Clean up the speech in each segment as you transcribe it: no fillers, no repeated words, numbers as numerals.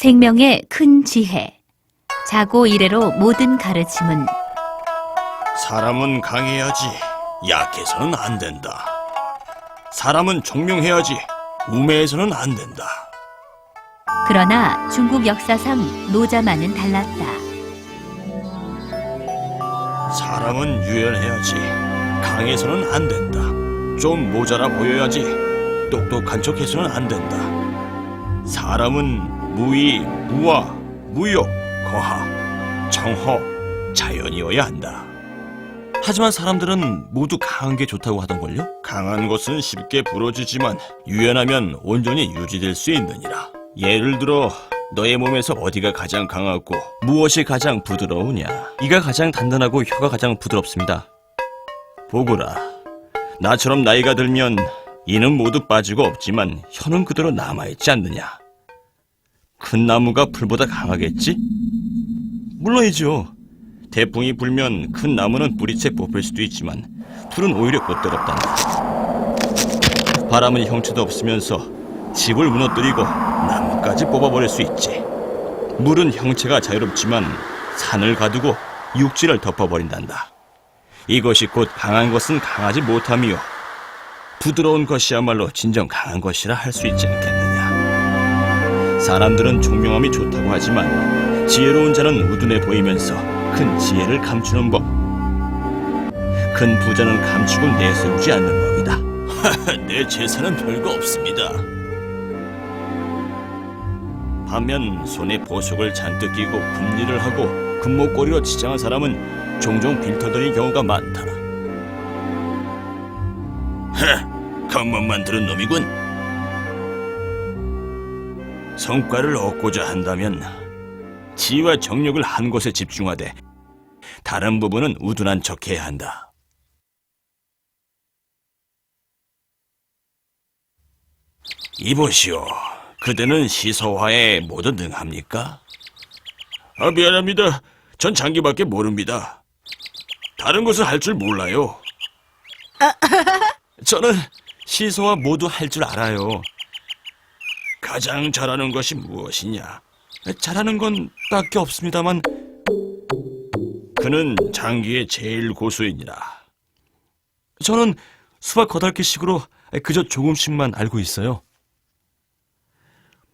생명의 큰 지혜. 자고 이래로 모든 가르침은 사람은 강해야지 약해서는 안 된다. 사람은 총명해야지 우매해서는 안 된다. 그러나 중국 역사상 노자만은 달랐다. 사람은 유연해야지 강해서는 안 된다. 좀 모자라 보여야지 똑똑한 척해서는 안 된다. 사람은 무의, 무와, 무욕, 거하, 청허, 자연이어야 한다. 하지만 사람들은 모두 강한 게 좋다고 하던걸요? 강한 것은 쉽게 부러지지만 유연하면 온전히 유지될 수 있느니라. 예를 들어 너의 몸에서 어디가 가장 강하고 무엇이 가장 부드러우냐? 이가 가장 단단하고 혀가 가장 부드럽습니다. 보거라. 나처럼 나이가 들면 이는 모두 빠지고 없지만 혀는 그대로 남아있지 않느냐. 큰 나무가 풀보다 강하겠지? 물론이죠. 태풍이 불면 큰 나무는 뿌리채 뽑힐 수도 있지만 풀은 오히려 곧대롭단다. 바람은 형체도 없으면서 집을 무너뜨리고 나무까지 뽑아버릴 수 있지. 물은 형체가 자유롭지만 산을 가두고 육지를 덮어버린단다. 이것이 곧 강한 것은 강하지 못함이요 부드러운 것이야말로 진정 강한 것이라 할 수 있지 않겠느냐. 사람들은 총명함이 좋다고 하지만 지혜로운 자는 우둔해 보이면서 큰 지혜를 감추는 법. 큰 부자는 감추고 내세우지 않는 법이다. 내 재산은 별거 없습니다. 반면 손에 보석을 잔뜩 끼고 금리를 하고 금목걸이로 치장한 사람은 종종 빌터들인 경우가 많다. 겉멋만 들은 놈이군. 성과를 얻고자 한다면 지혜와 정력을 한 곳에 집중하되 다른 부분은 우둔한 척해야 한다. 이보시오. 그대는 시서화에 모두 능합니까? 미안합니다. 전 장기밖에 모릅니다. 다른 것은 할 줄 몰라요. 저는 시서화 모두 할 줄 알아요. 가장 잘하는 것이 무엇이냐? 잘하는 건 딱히 없습니다만 그는 장기의 제일 고수이니라. 저는 수박 8개씩으로 그저 조금씩만 알고 있어요.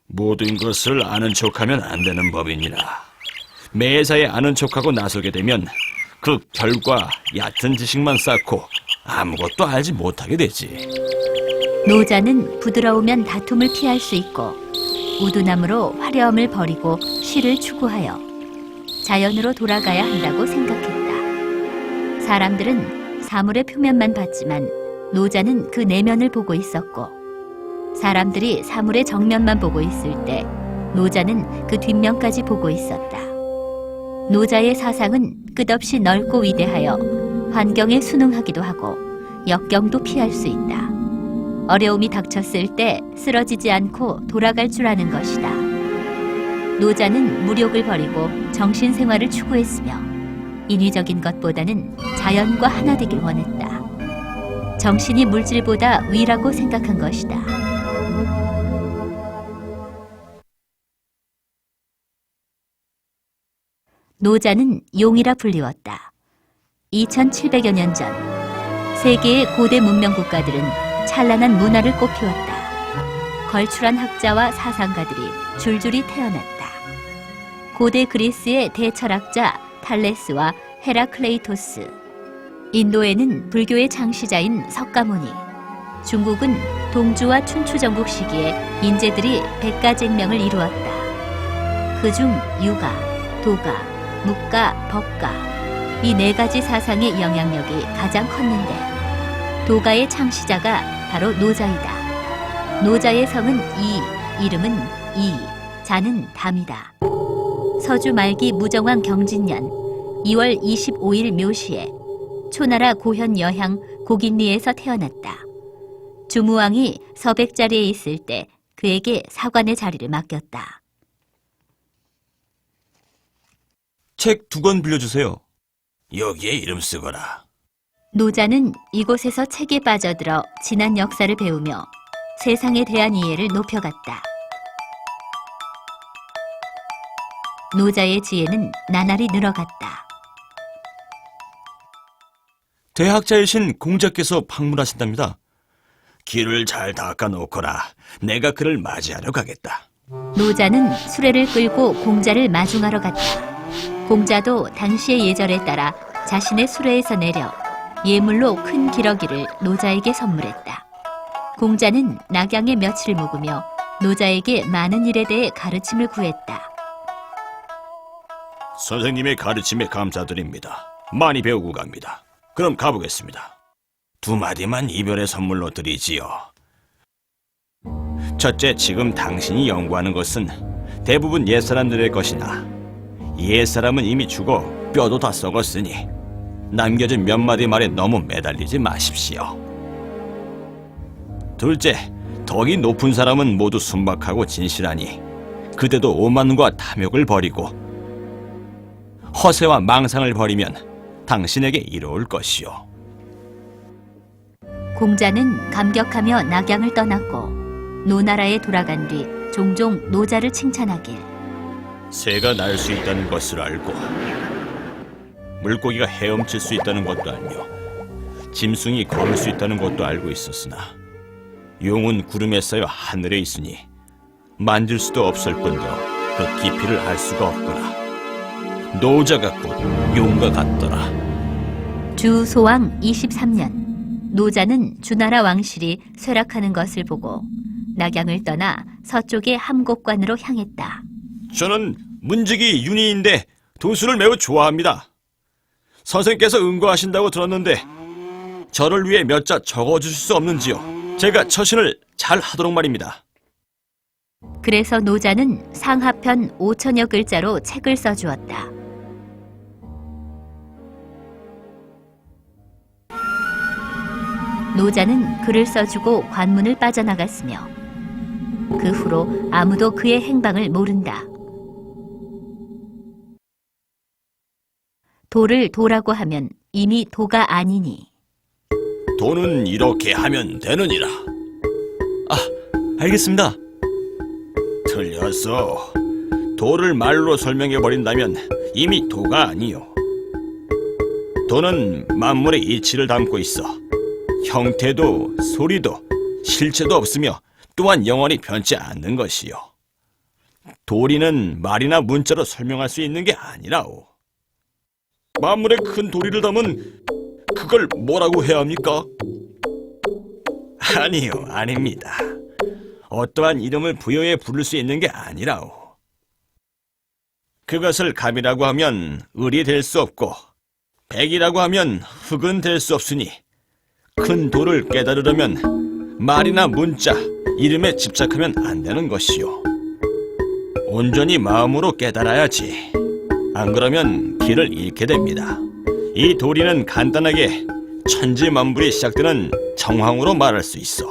모든 것을 아는 척하면 안 되는 법이니라. 매사에 아는 척하고 나서게 되면 그 별과 얕은 지식만 쌓고 아무것도 알지 못하게 되지. 노자는 부드러우면 다툼을 피할 수 있고 우둔함으로 화려함을 버리고 쉬를 추구하여 자연으로 돌아가야 한다고 생각했다. 사람들은 사물의 표면만 봤지만 노자는 그 내면을 보고 있었고 사람들이 사물의 정면만 보고 있을 때 노자는 그 뒷면까지 보고 있었다. 노자의 사상은 끝없이 넓고 위대하여 환경에 순응하기도 하고 역경도 피할 수 있다. 어려움이 닥쳤을 때 쓰러지지 않고 돌아갈 줄 아는 것이다. 노자는 무력을 버리고 정신생활을 추구했으며 인위적인 것보다는 자연과 하나 되길 원했다. 정신이 물질보다 위라고 생각한 것이다. 노자는 용이라 불리웠다. 2700여 년 전 세계의 고대 문명 국가들은 찬란한 문화를 꽃피웠다. 걸출한 학자와 사상가들이 줄줄이 태어났다. 고대 그리스의 대철학자 탈레스와 헤라클레이토스, 인도에는 불교의 창시자인 석가모니, 중국은 동주와 춘추 전국 시기에 인재들이 백가쟁명을 이루었다. 그중 유가, 도가, 묵가, 법가 이 네 가지 사상의 영향력이 가장 컸는데 도가의 창시자가 바로 노자이다. 노자의 성은 이, 이름은 이, 자는 담이다. 서주 말기 무정왕 경진년 2월 25일 묘시에 초나라 고현 여향 고긴리에서 태어났다. 주무왕이 서백자리에 있을 때 그에게 사관의 자리를 맡겼다. 책 2권 빌려주세요. 여기에 이름 쓰거라. 노자는 이곳에서 책에 빠져들어 지난 역사를 배우며 세상에 대한 이해를 높여갔다. 노자의 지혜는 나날이 늘어갔다. 대학자이신 공자께서 방문하신답니다. 길을 잘 닦아놓거라. 내가 그를 맞이하러 가겠다. 노자는 수레를 끌고 공자를 마중하러 갔다. 공자도 당시의 예절에 따라 자신의 수레에서 내려 예물로 큰 기러기를 노자에게 선물했다. 공자는 낙양에 며칠 묵으며 노자에게 많은 일에 대해 가르침을 구했다. 선생님의 가르침에 감사드립니다. 많이 배우고 갑니다. 그럼 가보겠습니다. 두 마디만 이별의 선물로 드리지요. 첫째, 지금 당신이 연구하는 것은 대부분 옛사람들의 것이나 옛사람은 이미 죽어 뼈도 다 썩었으니 남겨진 몇 마디 말에 너무 매달리지 마십시오. 둘째, 덕이 높은 사람은 모두 순박하고 진실하니 그대도 오만과 탐욕을 버리고 허세와 망상을 버리면 당신에게 이로울 것이요. 공자는 감격하며 낙양을 떠났고 노나라에 돌아간 뒤 종종 노자를 칭찬하길. 새가 날 수 있다는 것을 알고 물고기가 헤엄칠 수 있다는 것도 알며 짐승이 걸을 수 있다는 것도 알고 있었으나 용은 구름에 쌓여 하늘에 있으니 만질 수도 없을 뿐더러 그 깊이를 알 수가 없구나. 노자가 곧 용과 같더라. 주소왕 23년, 노자는 주나라 왕실이 쇠락하는 것을 보고 낙양을 떠나 서쪽의 함곡관으로 향했다. 저는 문직이 윤희인데 도수를 매우 좋아합니다. 선생께서 응거하신다고 들었는데 저를 위해 몇 자 적어주실 수 없는지요? 제가 처신을 잘 하도록 말입니다. 그래서 노자는 상하편 5천여 글자로 책을 써주었다. 노자는 글을 써주고 관문을 빠져나갔으며 그 후로 아무도 그의 행방을 모른다. 도를 도라고 하면 이미 도가 아니니 도는 이렇게 하면 되느니라. 알겠습니다. 틀렸어. 도를 말로 설명해버린다면 이미 도가 아니요. 도는 만물의 이치를 담고 있어 형태도 소리도 실체도 없으며 또한 영원히 변치 않는 것이요. 도리는 말이나 문자로 설명할 수 있는 게 아니라오. 만물의 큰 도리를 담은 그걸 뭐라고 해야 합니까? 아니요, 아닙니다. 어떠한 이름을 부여해 부를 수 있는 게 아니라오. 그것을 감이라고 하면 을이 될 수 없고 백이라고 하면 흑은 될 수 없으니 큰 도를 깨달으려면 말이나 문자, 이름에 집착하면 안 되는 것이요. 온전히 마음으로 깨달아야지. 안 그러면 길을 잃게 됩니다. 이 도리는 간단하게 천지만물이 시작되는 정황으로 말할 수 있어.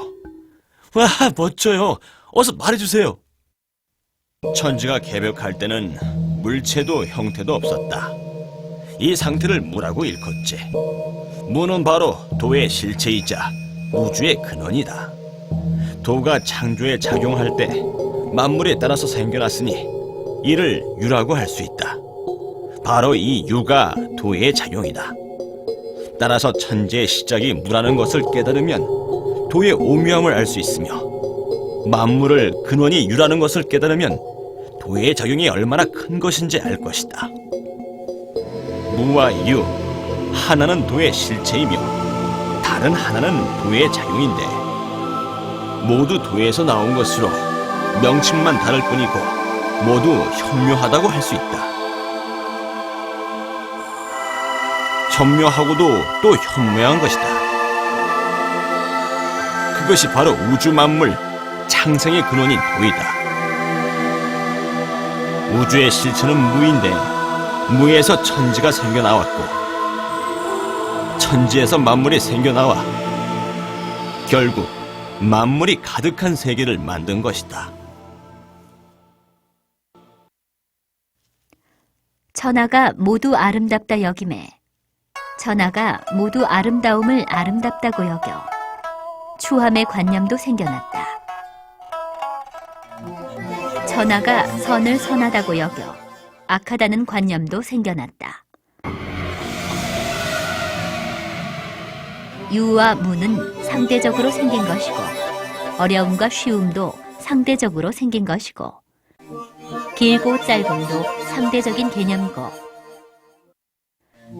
와, 멋져요. 어서 말해주세요. 천지가 개벽할 때는 물체도 형태도 없었다. 이 상태를 무라고 일컫지. 무는 바로 도의 실체이자 우주의 근원이다. 도가 창조에 작용할 때 만물에 따라서 생겨났으니 이를 유라고 할 수 있다. 바로 이 유가 도의 작용이다. 따라서 천지의 시작이 무라는 것을 깨달으면 도의 오묘함을 알 수 있으며 만물을 근원이 유라는 것을 깨달으면 도의 작용이 얼마나 큰 것인지 알 것이다. 무와 유, 하나는 도의 실체이며 다른 하나는 도의 작용인데 모두 도에서 나온 것으로 명칭만 다를 뿐이고 모두 현묘하다고 할 수 있다. 현묘하고도 또 현무한 것이다. 그것이 바로 우주 만물 창생의 근원인 도이다. 우주의 실체는 무인데 무에서 천지가 생겨나왔고 천지에서 만물이 생겨나와 결국 만물이 가득한 세계를 만든 것이다. 천하가 모두 아름답다 여김에 천하가 모두 아름다움을 아름답다고 여겨 추함의 관념도 생겨났다. 천하가 선을 선하다고 여겨 악하다는 관념도 생겨났다. 유와 무는 상대적으로 생긴 것이고 어려움과 쉬움도 상대적으로 생긴 것이고 길고 짧음도 상대적인 개념이고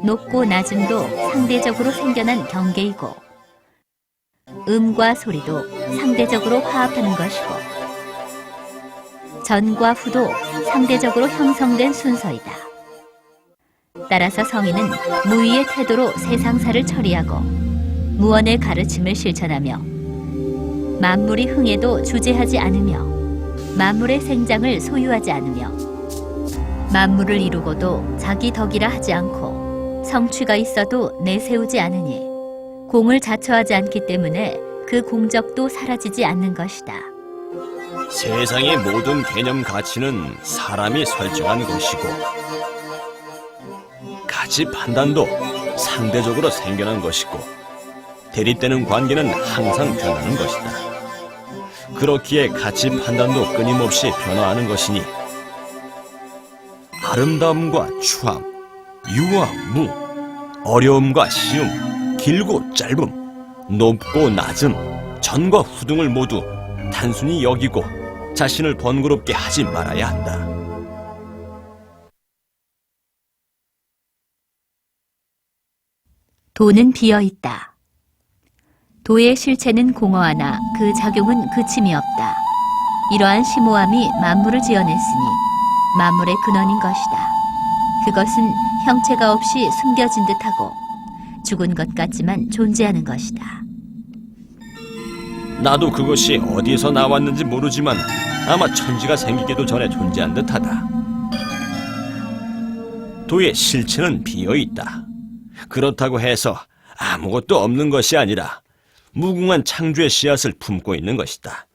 높고 낮음도 상대적으로 생겨난 경계이고 음과 소리도 상대적으로 화합하는 것이고 전과 후도 상대적으로 형성된 순서이다. 따라서 성인은 무의의 태도로 세상사를 처리하고 무언의 가르침을 실천하며 만물이 흥해도 주제하지 않으며 만물의 생장을 소유하지 않으며 만물을 이루고도 자기 덕이라 하지 않고 성취가 있어도 내세우지 않으니 공을 자처하지 않기 때문에 그 공적도 사라지지 않는 것이다. 세상의 모든 개념 가치는 사람이 설정한 것이고 가치 판단도 상대적으로 생겨난 것이고 대립되는 관계는 항상 변하는 것이다. 그렇기에 가치 판단도 끊임없이 변화하는 것이니 아름다움과 추함, 유와 무, 어려움과 쉬움, 길고 짧음, 높고 낮음, 전과 후 등을 모두 단순히 여기고 자신을 번거롭게 하지 말아야 한다. 도는 비어있다. 도의 실체는 공허하나 그 작용은 그침이 없다. 이러한 심오함이 만물을 지어냈으니 만물의 근원인 것이다. 그것은 형체가 없이 숨겨진 듯하고 죽은 것 같지만 존재하는 것이다. 나도 그것이 어디에서 나왔는지 모르지만 아마 천지가 생기기도 전에 존재한 듯하다. 도의 실체는 비어있다. 그렇다고 해서 아무것도 없는 것이 아니라 무궁한 창조의 씨앗을 품고 있는 것이다.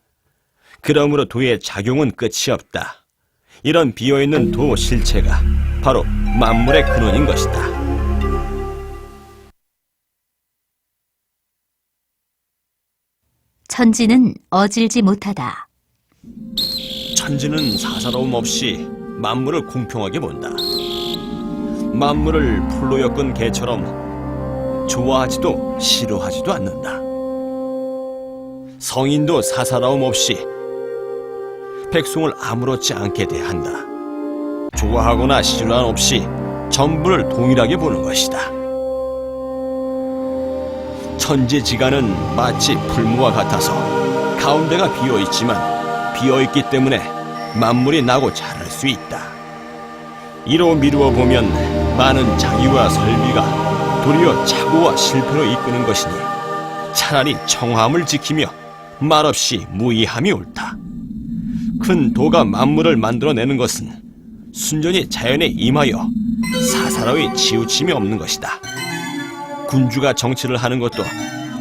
그러므로 도의 작용은 끝이 없다. 이런 비어있는 도 실체가 바로 만물의 근원인 것이다. 천지는 어질지 못하다. 천지는 사사로움 없이 만물을 공평하게 본다. 만물을 풀로 엮은 개처럼 좋아하지도 싫어하지도 않는다. 성인도 사사로움 없이 백성을 아무렇지 않게 대한다. 좋아하거나 싫어함 없이 전부를 동일하게 보는 것이다. 천지지간은 마치 풀무와 같아서 가운데가 비어있지만 비어있기 때문에 만물이 나고 자랄 수 있다. 이로 미루어 보면 많은 자기와 설비가 도리어 착오와 실패로 이끄는 것이니 차라리 청함을 지키며 말없이 무의함이 옳다. 큰 도가 만물을 만들어내는 것은 순전히 자연에 임하여 사사로이 치우침이 없는 것이다. 군주가 정치를 하는 것도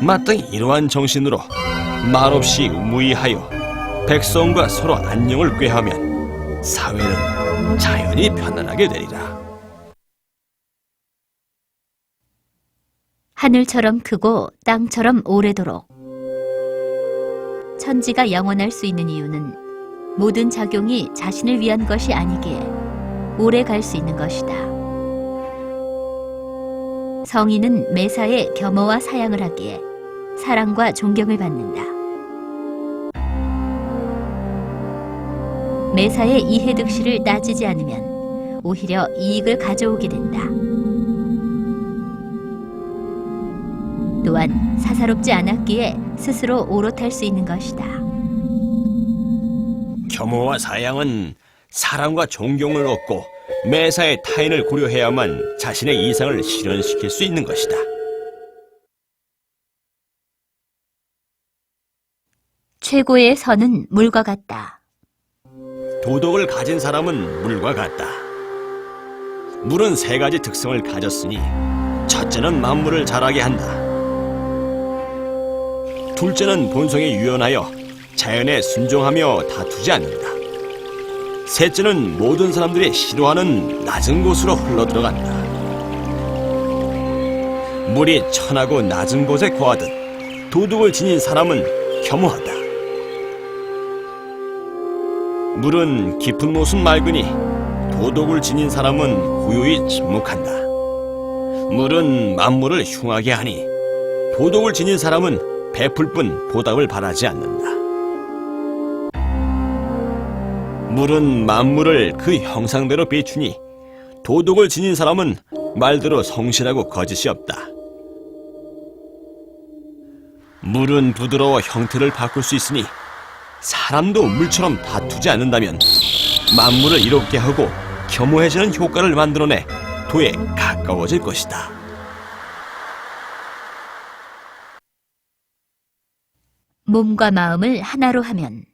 마땅히 이러한 정신으로 말없이 무의하여 백성과 서로 안녕을 꾀하면 사회는 자연히 편안하게 되리라. 하늘처럼 크고 땅처럼 오래도록. 천지가 영원할 수 있는 이유는 모든 작용이 자신을 위한 것이 아니기에 오래 갈 수 있는 것이다. 성인은 매사에 겸허와 사양을 하기에 사랑과 존경을 받는다. 매사의 이해득실을 따지지 않으면 오히려 이익을 가져오게 된다. 또한 사사롭지 않았기에 스스로 오롯할 수 있는 것이다. 겸허와 사양은 사랑과 존경을 얻고 매사의 타인을 고려해야만 자신의 이상을 실현시킬 수 있는 것이다. 최고의 선은 물과 같다. 도덕을 가진 사람은 물과 같다. 물은 세 가지 특성을 가졌으니 첫째는 만물을 자라게 한다. 둘째는 본성에 유연하여 자연에 순종하며 다투지 않는다. 셋째는 모든 사람들이 싫어하는 낮은 곳으로 흘러들어간다. 물이 천하고 낮은 곳에 거하듯 도덕을 지닌 사람은 겸허하다. 물은 깊은 곳은 맑으니 도덕을 지닌 사람은 고요히 침묵한다. 물은 만물을 흉하게 하니 도덕을 지닌 사람은 베풀 뿐 보답을 바라지 않는다. 물은 만물을 그 형상대로 비추니 도덕을 지닌 사람은 말대로 성실하고 거짓이 없다. 물은 부드러워 형태를 바꿀 수 있으니 사람도 물처럼 다투지 않는다면 만물을 이롭게 하고 겸허해지는 효과를 만들어내 도에 가까워질 것이다. 몸과 마음을 하나로 하면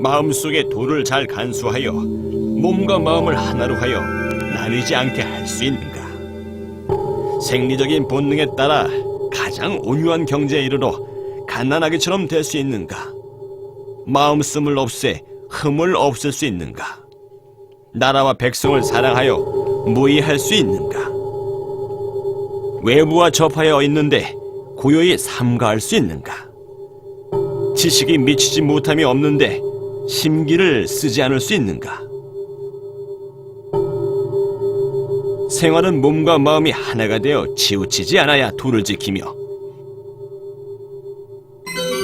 마음속의 도를 잘 간수하여 몸과 마음을 하나로 하여 나뉘지 않게 할 수 있는가? 생리적인 본능에 따라 가장 온유한 경지에 이르러 갓난아기처럼 될 수 있는가? 마음씀을 없애 흠을 없앨 수 있는가? 나라와 백성을 사랑하여 무의할 수 있는가? 외부와 접하여 있는데 고요히 삼가할 수 있는가? 지식이 미치지 못함이 없는데 심기를 쓰지 않을 수 있는가? 생활은 몸과 마음이 하나가 되어 치우치지 않아야 도를 지키며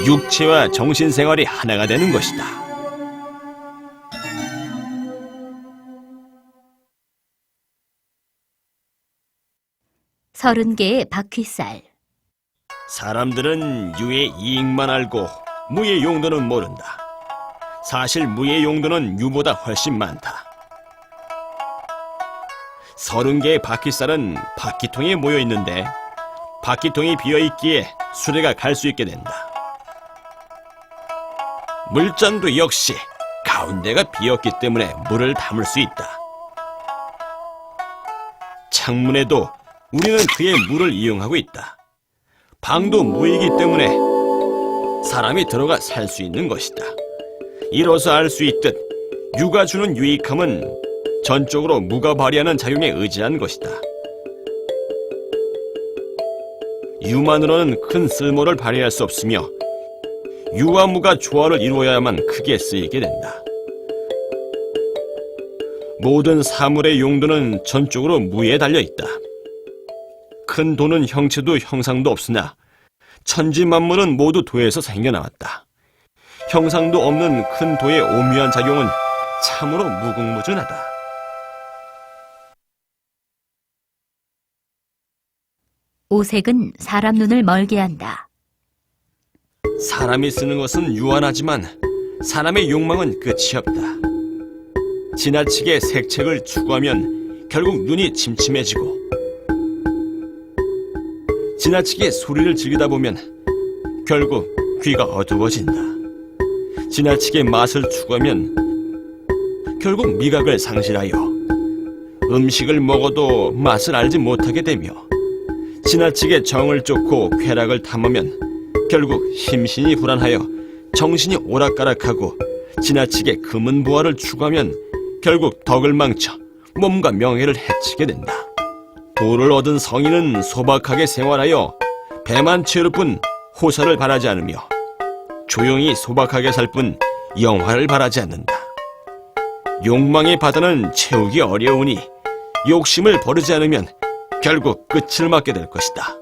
육체와 정신 생활이 하나가 되는 것이다. 30개의 바퀴살. 사람들은 유의 이익만 알고 무의 용도는 모른다. 사실 무의 용도는 유보다 훨씬 많다. 30개의 바퀴살은 바퀴통에 모여 있는데 바퀴통이 비어 있기에 수레가 갈 수 있게 된다. 물잔도 역시 가운데가 비었기 때문에 물을 담을 수 있다. 창문에도 우리는 그의 물을 이용하고 있다. 방도 무이기 때문에 사람이 들어가 살 수 있는 것이다. 이로써 알 수 있듯 유가 주는 유익함은 전적으로 무가 발휘하는 작용에 의지한 것이다. 유만으로는 큰 쓸모를 발휘할 수 없으며 유와 무가 조화를 이루어야만 크게 쓰이게 된다. 모든 사물의 용도는 전적으로 무에 달려있다. 큰 도는 형체도 형상도 없으나 천지 만물은 모두 도에서 생겨나왔다. 형상도 없는 큰 도의 오묘한 작용은 참으로 무궁무진하다. 오색은 사람 눈을 멀게 한다. 사람이 쓰는 것은 유한하지만 사람의 욕망은 끝이 없다. 지나치게 색책을 추구하면 결국 눈이 침침해지고 지나치게 소리를 즐기다 보면 결국 귀가 어두워진다. 지나치게 맛을 추구하면 결국 미각을 상실하여 음식을 먹어도 맛을 알지 못하게 되며 지나치게 정을 쫓고 쾌락을 탐하면 결국 심신이 불안하여 정신이 오락가락하고 지나치게 금은보화를 추구하면 결국 덕을 망쳐 몸과 명예를 해치게 된다. 도를 얻은 성인은 소박하게 생활하여 배만 채울 뿐 호사를 바라지 않으며 조용히 소박하게 살 뿐 영화를 바라지 않는다. 욕망의 바다는 채우기 어려우니 욕심을 버리지 않으면 결국 끝을 맞게 될 것이다.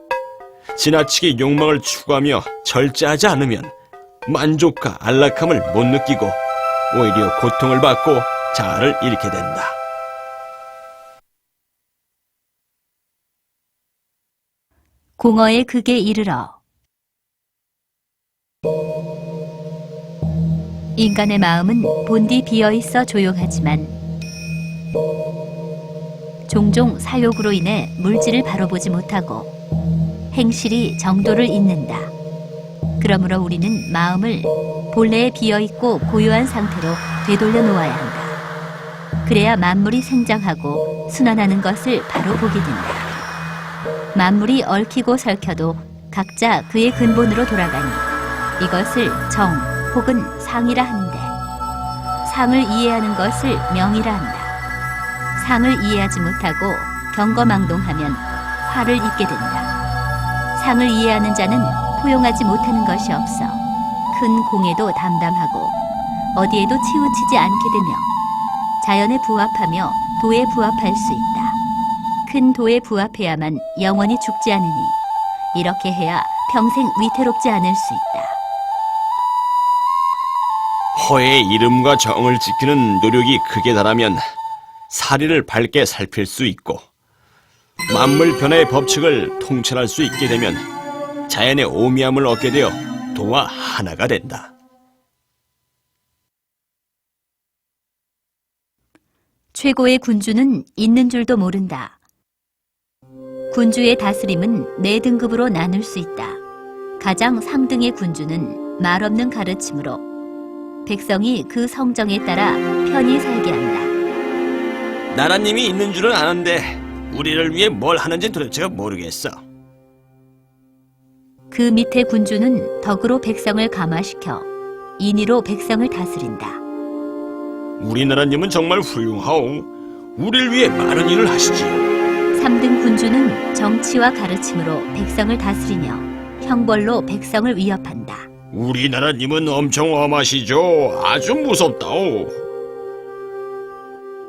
지나치게 욕망을 추구하며 절제하지 않으면 만족과 안락함을 못 느끼고 오히려 고통을 받고 자아를 잃게 된다. 공허의 극에 이르러. 인간의 마음은 본디 비어있어 조용하지만 종종 사욕으로 인해 물질을 바로 보지 못하고 행실이 정도를 잇는다. 그러므로 우리는 마음을 본래에 비어있고 고요한 상태로 되돌려 놓아야 한다. 그래야 만물이 생장하고 순환하는 것을 바로 보게 된다. 만물이 얽히고 설켜도 각자 그의 근본으로 돌아가니 이것을 정 혹은 상이라 하는데 상을 이해하는 것을 명이라 한다. 상을 이해하지 못하고 경거망동하면 화를 입게 된다. 상을 이해하는 자는 포용하지 못하는 것이 없어 큰 공에도 담담하고 어디에도 치우치지 않게 되며 자연에 부합하며 도에 부합할 수 있다. 큰 도에 부합해야만 영원히 죽지 않으니 이렇게 해야 평생 위태롭지 않을 수 있다. 허의 이름과 정을 지키는 노력이 크게 달하면 사리를 밝게 살필 수 있고 만물 변화의 법칙을 통찰할 수 있게 되면 자연의 오미함을 얻게 되어 도와 하나가 된다. 최고의 군주는 있는 줄도 모른다. 군주의 다스림은 4등급으로 나눌 수 있다. 가장 상등의 군주는 말없는 가르침으로 백성이 그 성정에 따라 편히 살게 한다. 나라님이 있는 줄은 아는데 우리를 위해 뭘 하는지 도대체 모르겠어. 그 밑에 군주는 덕으로 백성을 감화시켜 인의로 백성을 다스린다. 우리나라님은 정말 훌륭하오. 우리를 위해 많은 일을 하시지요. 3등 군주는 정치와 가르침으로 백성을 다스리며 형벌로 백성을 위협한다. 우리나라님은 엄청 엄하시죠. 아주 무섭다오.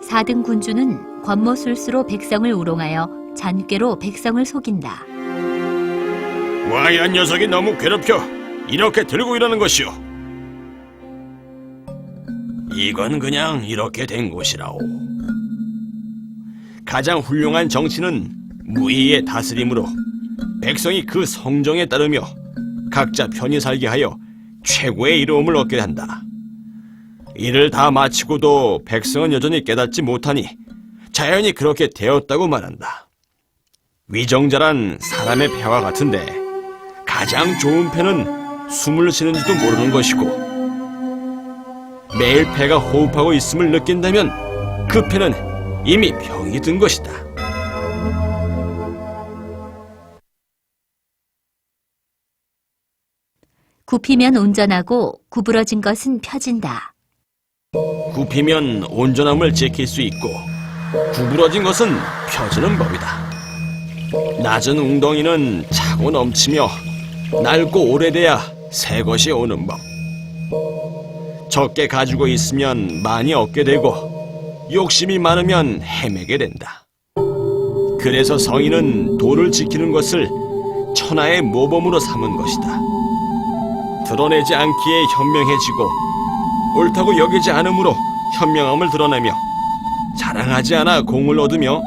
4등 군주는 권모술수로 백성을 우롱하여 잔꾀로 백성을 속인다. 와이한 녀석이 너무 괴롭혀. 이렇게 들고 일하는 것이오. 이건 그냥 이렇게 된 것이라오. 가장 훌륭한 정치는 무의의 다스림으로 백성이 그 성정에 따르며 각자 편히 살게 하여 최고의 이로움을 얻게 한다. 이를 다 마치고도 백성은 여전히 깨닫지 못하니 자연이 그렇게 되었다고 말한다. 위정자란 사람의 폐와 같은데 가장 좋은 폐는 숨을 쉬는지도 모르는 것이고 매일 폐가 호흡하고 있음을 느낀다면 그 폐는 이미 병이 든 것이다. 굽히면 온전하고 구부러진 것은 펴진다. 굽히면 온전함을 지킬 수 있고 구부러진 것은 펴지는 법이다. 낮은 웅덩이는 차고 넘치며 낡고 오래돼야 새 것이 오는 법. 적게 가지고 있으면 많이 얻게 되고 욕심이 많으면 헤매게 된다. 그래서 성인은 도를 지키는 것을 천하의 모범으로 삼은 것이다. 드러내지 않기에 현명해지고 옳다고 여기지 않으므로 현명함을 드러내며 자랑하지 않아 공을 얻으며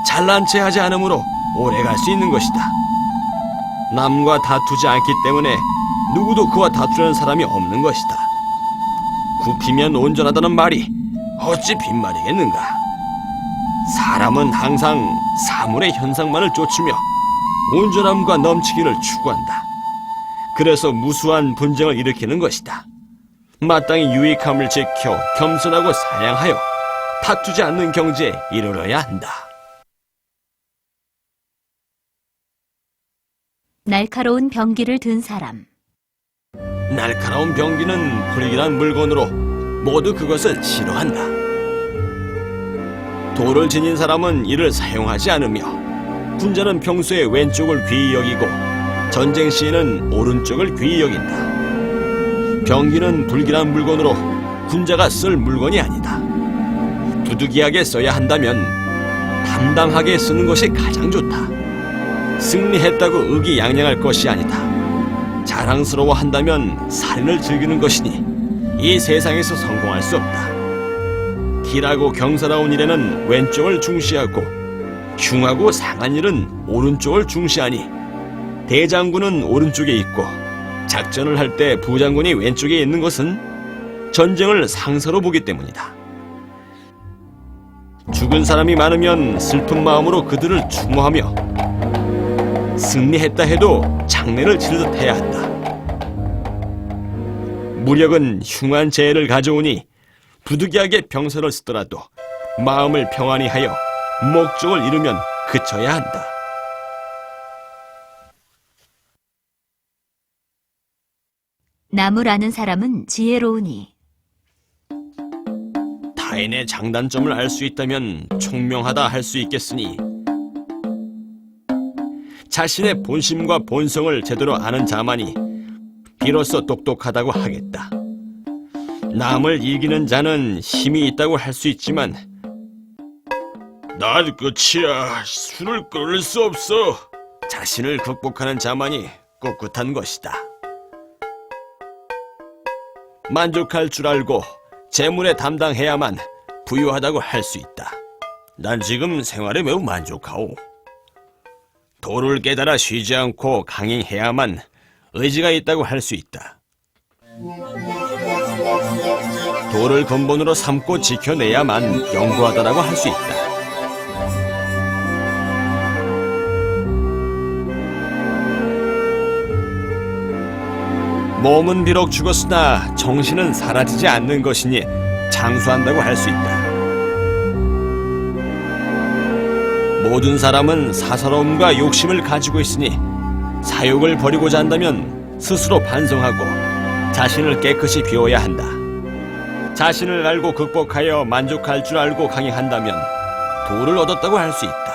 잘난 체 하지 않으므로 오래 갈 수 있는 것이다. 남과 다투지 않기 때문에 누구도 그와 다투려는 사람이 없는 것이다. 굽히면 온전하다는 말이 어찌 빈말이겠는가. 사람은 항상 사물의 현상만을 쫓으며 온전함과 넘치기를 추구한다. 그래서 무수한 분쟁을 일으키는 것이다. 마땅히 유익함을 지켜 겸손하고 사양하여 다투지 않는 경지에 이르러야 한다. 날카로운 병기를 든 사람. 날카로운 병기는 불길한 물건으로 모두 그것을 싫어한다. 돌을 지닌 사람은 이를 사용하지 않으며 군자는 평소에 왼쪽을 귀히 여기고 전쟁 시에는 오른쪽을 귀히 여긴다. 병기는 불길한 물건으로 군자가 쓸 물건이 아니다. 부득이하게 써야 한다면 담당하게 쓰는 것이 가장 좋다. 승리했다고 의기양양할 것이 아니다. 자랑스러워한다면 살인을 즐기는 것이니 이 세상에서 성공할 수 없다. 길하고 경사로운 일에는 왼쪽을 중시하고 흉하고 상한 일은 오른쪽을 중시하니 대장군은 오른쪽에 있고 작전을 할 때 부장군이 왼쪽에 있는 것은 전쟁을 상사로 보기 때문이다. 죽은 사람이 많으면 슬픈 마음으로 그들을 추모하며 승리했다 해도 장례를 치르듯 해야 한다. 무력은 흉한 재해를 가져오니 부득이하게 병사를 쓰더라도 마음을 평안히 하여 목적을 이루면 그쳐야 한다. 남을 아는 사람은 지혜로우니. 타인의 장단점을 알 수 있다면 총명하다 할 수 있겠으니 자신의 본심과 본성을 제대로 아는 자만이 비로소 똑똑하다고 하겠다. 남을 이기는 자는 힘이 있다고 할 수 있지만 난 끝이야. 술을 끊을 수 없어. 자신을 극복하는 자만이 꿋꿋한 것이다. 만족할 줄 알고 재물에 담당해야만 부유하다고 할 수 있다. 난 지금 생활에 매우 만족하오. 도를 깨달아 쉬지 않고 강행해야만 의지가 있다고 할 수 있다. 도를 근본으로 삼고 지켜내야만 영구하다라고 할 수 있다. 몸은 비록 죽었으나 정신은 사라지지 않는 것이니 장수한다고 할 수 있다. 모든 사람은 사사로움과 욕심을 가지고 있으니 사욕을 버리고자 한다면 스스로 반성하고 자신을 깨끗이 비워야 한다. 자신을 알고 극복하여 만족할 줄 알고 강행한다면 도를 얻었다고 할 수 있다.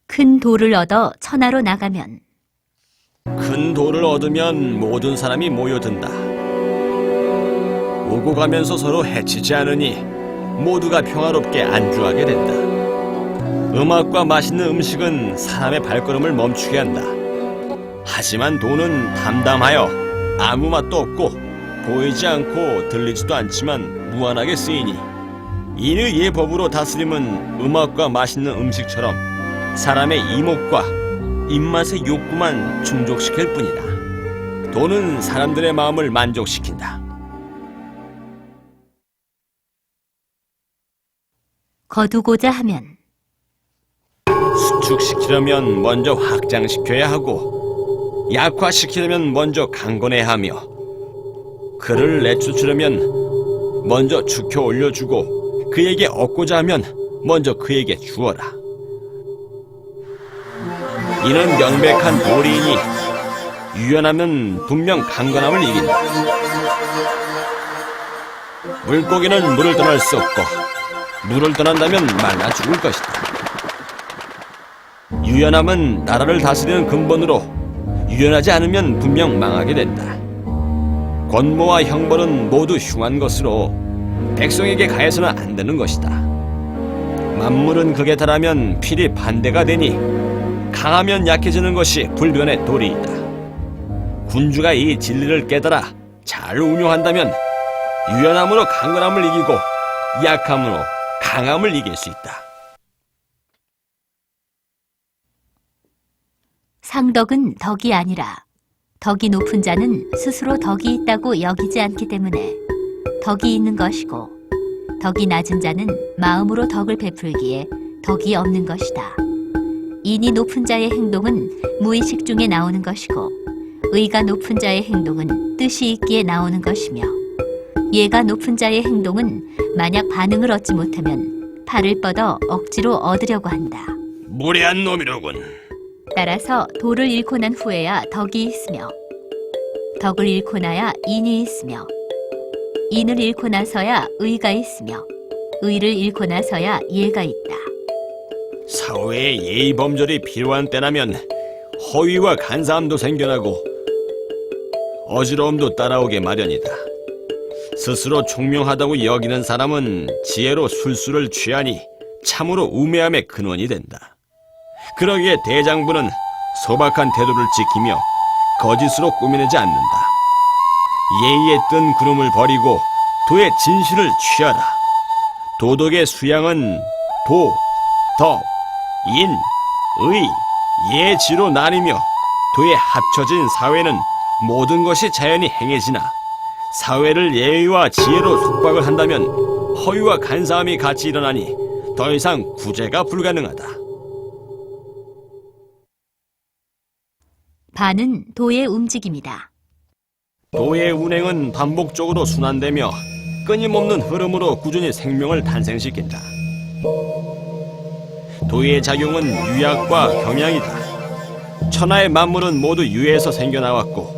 큰 돌을 얻어 천하로 나가면 큰 도를 얻으면 모든 사람이 모여든다. 오고 가면서 서로 해치지 않으니 모두가 평화롭게 안주하게 된다. 음악과 맛있는 음식은 사람의 발걸음을 멈추게 한다. 하지만 돈은 담담하여 아무 맛도 없고 보이지 않고 들리지도 않지만 무한하게 쓰이니 인의 예법으로 다스림은 음악과 맛있는 음식처럼 사람의 이목과 입맛의 욕구만 충족시킬 뿐이다. 돈은 사람들의 마음을 만족시킨다. 거두고자 하면 수축시키려면 먼저 확장시켜야 하고 약화시키려면 먼저 강건해야 하며 그를 내쫓으려면 먼저 죽혀 올려주고 그에게 얻고자 하면 먼저 그에게 주어라. 이는 명백한 도리이니 유연하면 분명 강건함을 이긴다. 물고기는 물을 떠날 수 없고 물을 떠난다면 말라 죽을 것이다. 유연함은 나라를 다스리는 근본으로 유연하지 않으면 분명 망하게 된다. 권모와 형벌은 모두 흉한 것으로 백성에게 가해서는 안 되는 것이다. 만물은 극에 달하면 필히 반대가 되니 강하면 약해지는 것이 불변의 도리이다. 군주가 이 진리를 깨달아 잘 운용한다면 유연함으로 강건함을 이기고 약함으로 강함을 이길 수 있다. 상덕은 덕이 아니라 덕이 높은 자는 스스로 덕이 있다고 여기지 않기 때문에 덕이 있는 것이고 덕이 낮은 자는 마음으로 덕을 베풀기에 덕이 없는 것이다. 인이 높은 자의 행동은 무의식 중에 나오는 것이고 의가 높은 자의 행동은 뜻이 있기에 나오는 것이며 예가 높은 자의 행동은 만약 반응을 얻지 못하면 팔을 뻗어 억지로 얻으려고 한다. 무례한 놈이로군. 따라서 도를 잃고 난 후에야 덕이 있으며 덕을 잃고 나야 인이 있으며 인을 잃고 나서야 의가 있으며 의를 잃고 나서야 예가 있다. 사회에 예의 범절이 필요한 때라면 허위와 간사함도 생겨나고 어지러움도 따라오게 마련이다. 스스로 총명하다고 여기는 사람은 지혜로 술수를 취하니 참으로 우매함의 근원이 된다. 그러기에 대장부는 소박한 태도를 지키며 거짓으로 꾸며내지 않는다. 예의에 뜬 구름을 버리고 도의 진실을 취하라. 도덕의 수양은 도, 덕, 인, 의, 예지로 나뉘며 도에 합쳐진 사회는 모든 것이 자연히 행해지나 사회를 예의와 지혜로 속박을 한다면 허위와 간사함이 같이 일어나니 더 이상 구제가 불가능하다. 반은 도의 움직임이다. 도의 운행은 반복적으로 순환되며 끊임없는 흐름으로 꾸준히 생명을 탄생시킨다. 도의 작용은 유약과 경향이다. 천하의 만물은 모두 유에서 생겨나왔고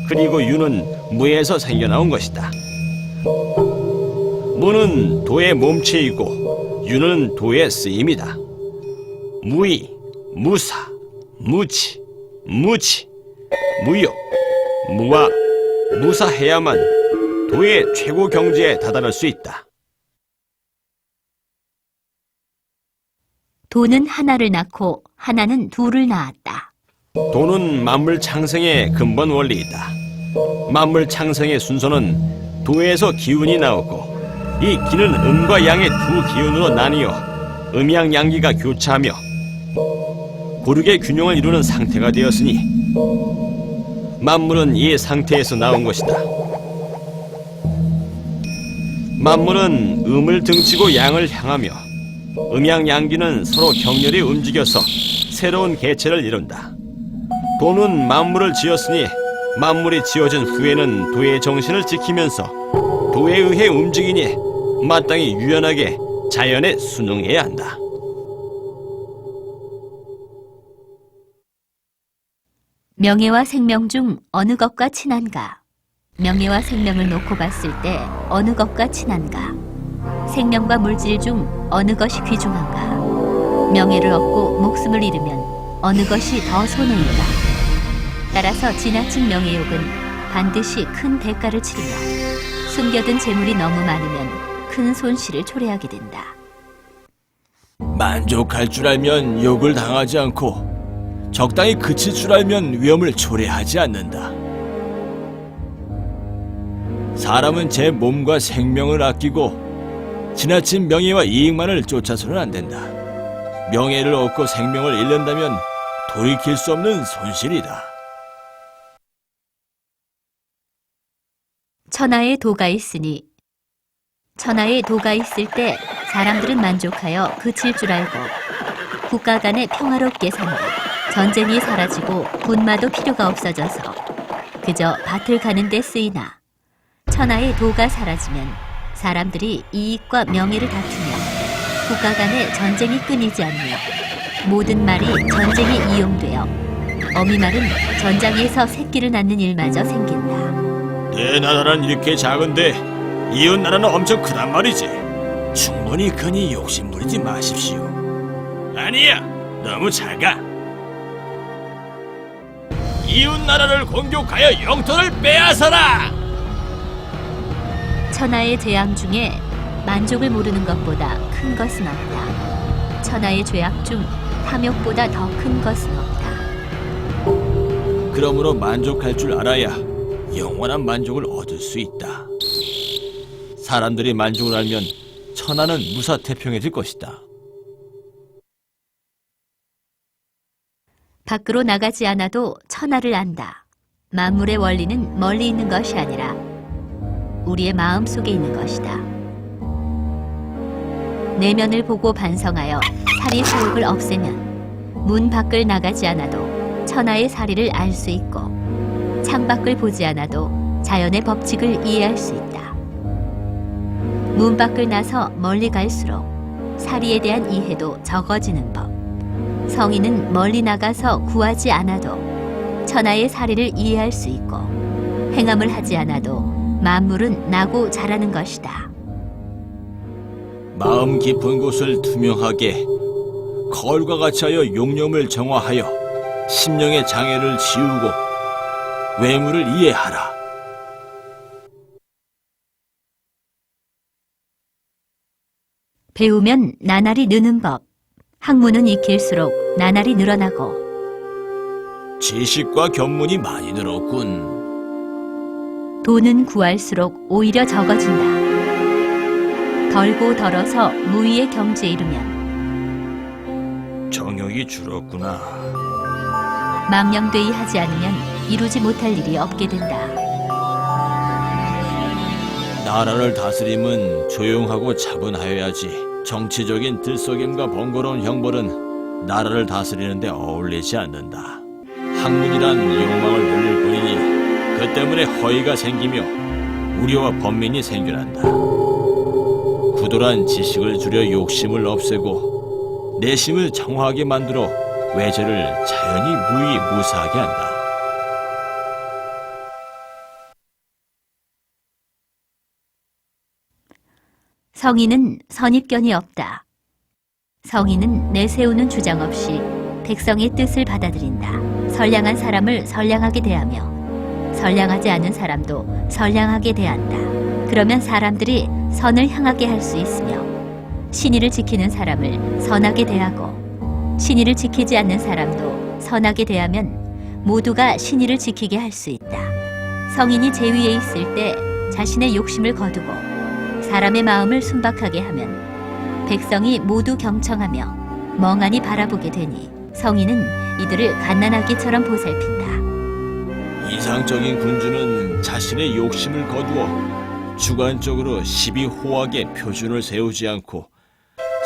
그리고 유는 무에서 생겨나온 것이다. 무는 도의 몸체이고 유는 도의 쓰임이다. 무의, 무사, 무치, 무역, 무와 무사해야만 도의 최고 경지에 다다를 수 있다. 도는 하나를 낳고 하나는 둘을 낳았다. 도는 만물 창생의 근본 원리이다. 만물 창생의 순서는 도에서 기운이 나오고 이 기는 음과 양의 두 기운으로 나뉘어 음양양기가 교차하며 고르게 균형을 이루는 상태가 되었으니 만물은 이 상태에서 나온 것이다. 만물은 음을 등치고 양을 향하며 음양양기는 서로 격렬히 움직여서 새로운 개체를 이룬다. 도는 만물을 지었으니 만물이 지어진 후에는 도의 정신을 지키면서 도에 의해 움직이니 마땅히 유연하게 자연에 순응해야 한다. 명예와 생명 중 어느 것과 친한가? 명예와 생명을 놓고 봤을 때 어느 것과 친한가? 생명과 물질 중 어느 것이 귀중한가? 명예를 얻고 목숨을 잃으면 어느 것이 더 손해인가? 따라서 지나친 명예욕은 반드시 큰 대가를 치르며 숨겨둔 재물이 너무 많으면 큰 손실을 초래하게 된다. 만족할 줄 알면 욕을 당하지 않고 적당히 그칠 줄 알면 위험을 초래하지 않는다. 사람은 제 몸과 생명을 아끼고 지나친 명예와 이익만을 쫓아서는 안 된다. 명예를 얻고 생명을 잃는다면 돌이킬 수 없는 손실이다. 천하에 도가 있으니 천하에 도가 있을 때 사람들은 만족하여 그칠 줄 알고 국가 간에 평화롭게 산다. 전쟁이 사라지고 군마도 필요가 없어져서 그저 밭을 가는 데 쓰이나 천하에 도가 사라지면 사람들이 이익과 명예를 다투며 국가 간에 전쟁이 끊이지 않으며 모든 말이 전쟁에 이용되어 어미 말은 전장에서 새끼를 낳는 일마저 생긴다. 내 나라는 이렇게 작은데 이웃 나라는 엄청 크단 말이지. 충분히 크니 욕심 부리지 마십시오. 아니야, 너무 작아. 이웃 나라를 공격하여 영토를 빼앗아라. 천하의 재앙 중에 만족을 모르는 것보다 큰 것은 없다. 천하의 죄악 중 탐욕보다 더 큰 것은 없다. 그러므로 만족할 줄 알아야 영원한 만족을 얻을 수 있다. 사람들이 만족을 알면 천하는 무사태평해질 것이다. 밖으로 나가지 않아도 천하를 안다. 만물의 원리는 멀리 있는 것이 아니라 우리의 마음 속에 있는 것이다. 내면을 보고 반성하여 사리 소욕을 없애면 문 밖을 나가지 않아도 천하의 사리를 알 수 있고 창밖을 보지 않아도 자연의 법칙을 이해할 수 있다. 문 밖을 나서 멀리 갈수록 사리에 대한 이해도 적어지는 법. 성인은 멀리 나가서 구하지 않아도 천하의 사리를 이해할 수 있고 행함을 하지 않아도 만물은 나고 자라는 것이다. 마음 깊은 곳을 투명하게 거울과 같이 하여 용념을 정화하여 심령의 장애를 지우고 외물을 이해하라. 배우면 나날이 느는 법. 학문은 익힐수록 나날이 늘어나고 지식과 견문이 많이 늘었군. 돈은 구할수록 오히려 적어진다. 덜고 덜어서 무의의 경지에 이르면 정욕이 줄었구나. 망령되이 하지 않으면 이루지 못할 일이 없게 된다. 나라를 다스림은 조용하고 차분하여야지. 정치적인 들썩임과 번거로운 형벌은 나라를 다스리는 데 어울리지 않는다. 학문이란 욕망을 늘릴 뿐이니 그 때문에 허위가 생기며 우려와 번민이 생겨난다. 구도란 지식을 줄여 욕심을 없애고 내심을 정화하게 만들어 외재를 자연히 무의무사하게 한다. 성인은 선입견이 없다. 성인은 내세우는 주장 없이 백성의 뜻을 받아들인다. 선량한 사람을 선량하게 대하며 선량하지 않은 사람도 선량하게 대한다. 그러면 사람들이 선을 향하게 할 수 있으며 신의를 지키는 사람을 선하게 대하고 신의를 지키지 않는 사람도 선하게 대하면 모두가 신의를 지키게 할 수 있다. 성인이 제위에 있을 때 자신의 욕심을 거두고 사람의 마음을 순박하게 하면 백성이 모두 경청하며 멍하니 바라보게 되니 성인은 이들을 갓난아기처럼 보살핀다. 이상적인 군주는 자신의 욕심을 거두어 주관적으로 시비호학의 표준을 세우지 않고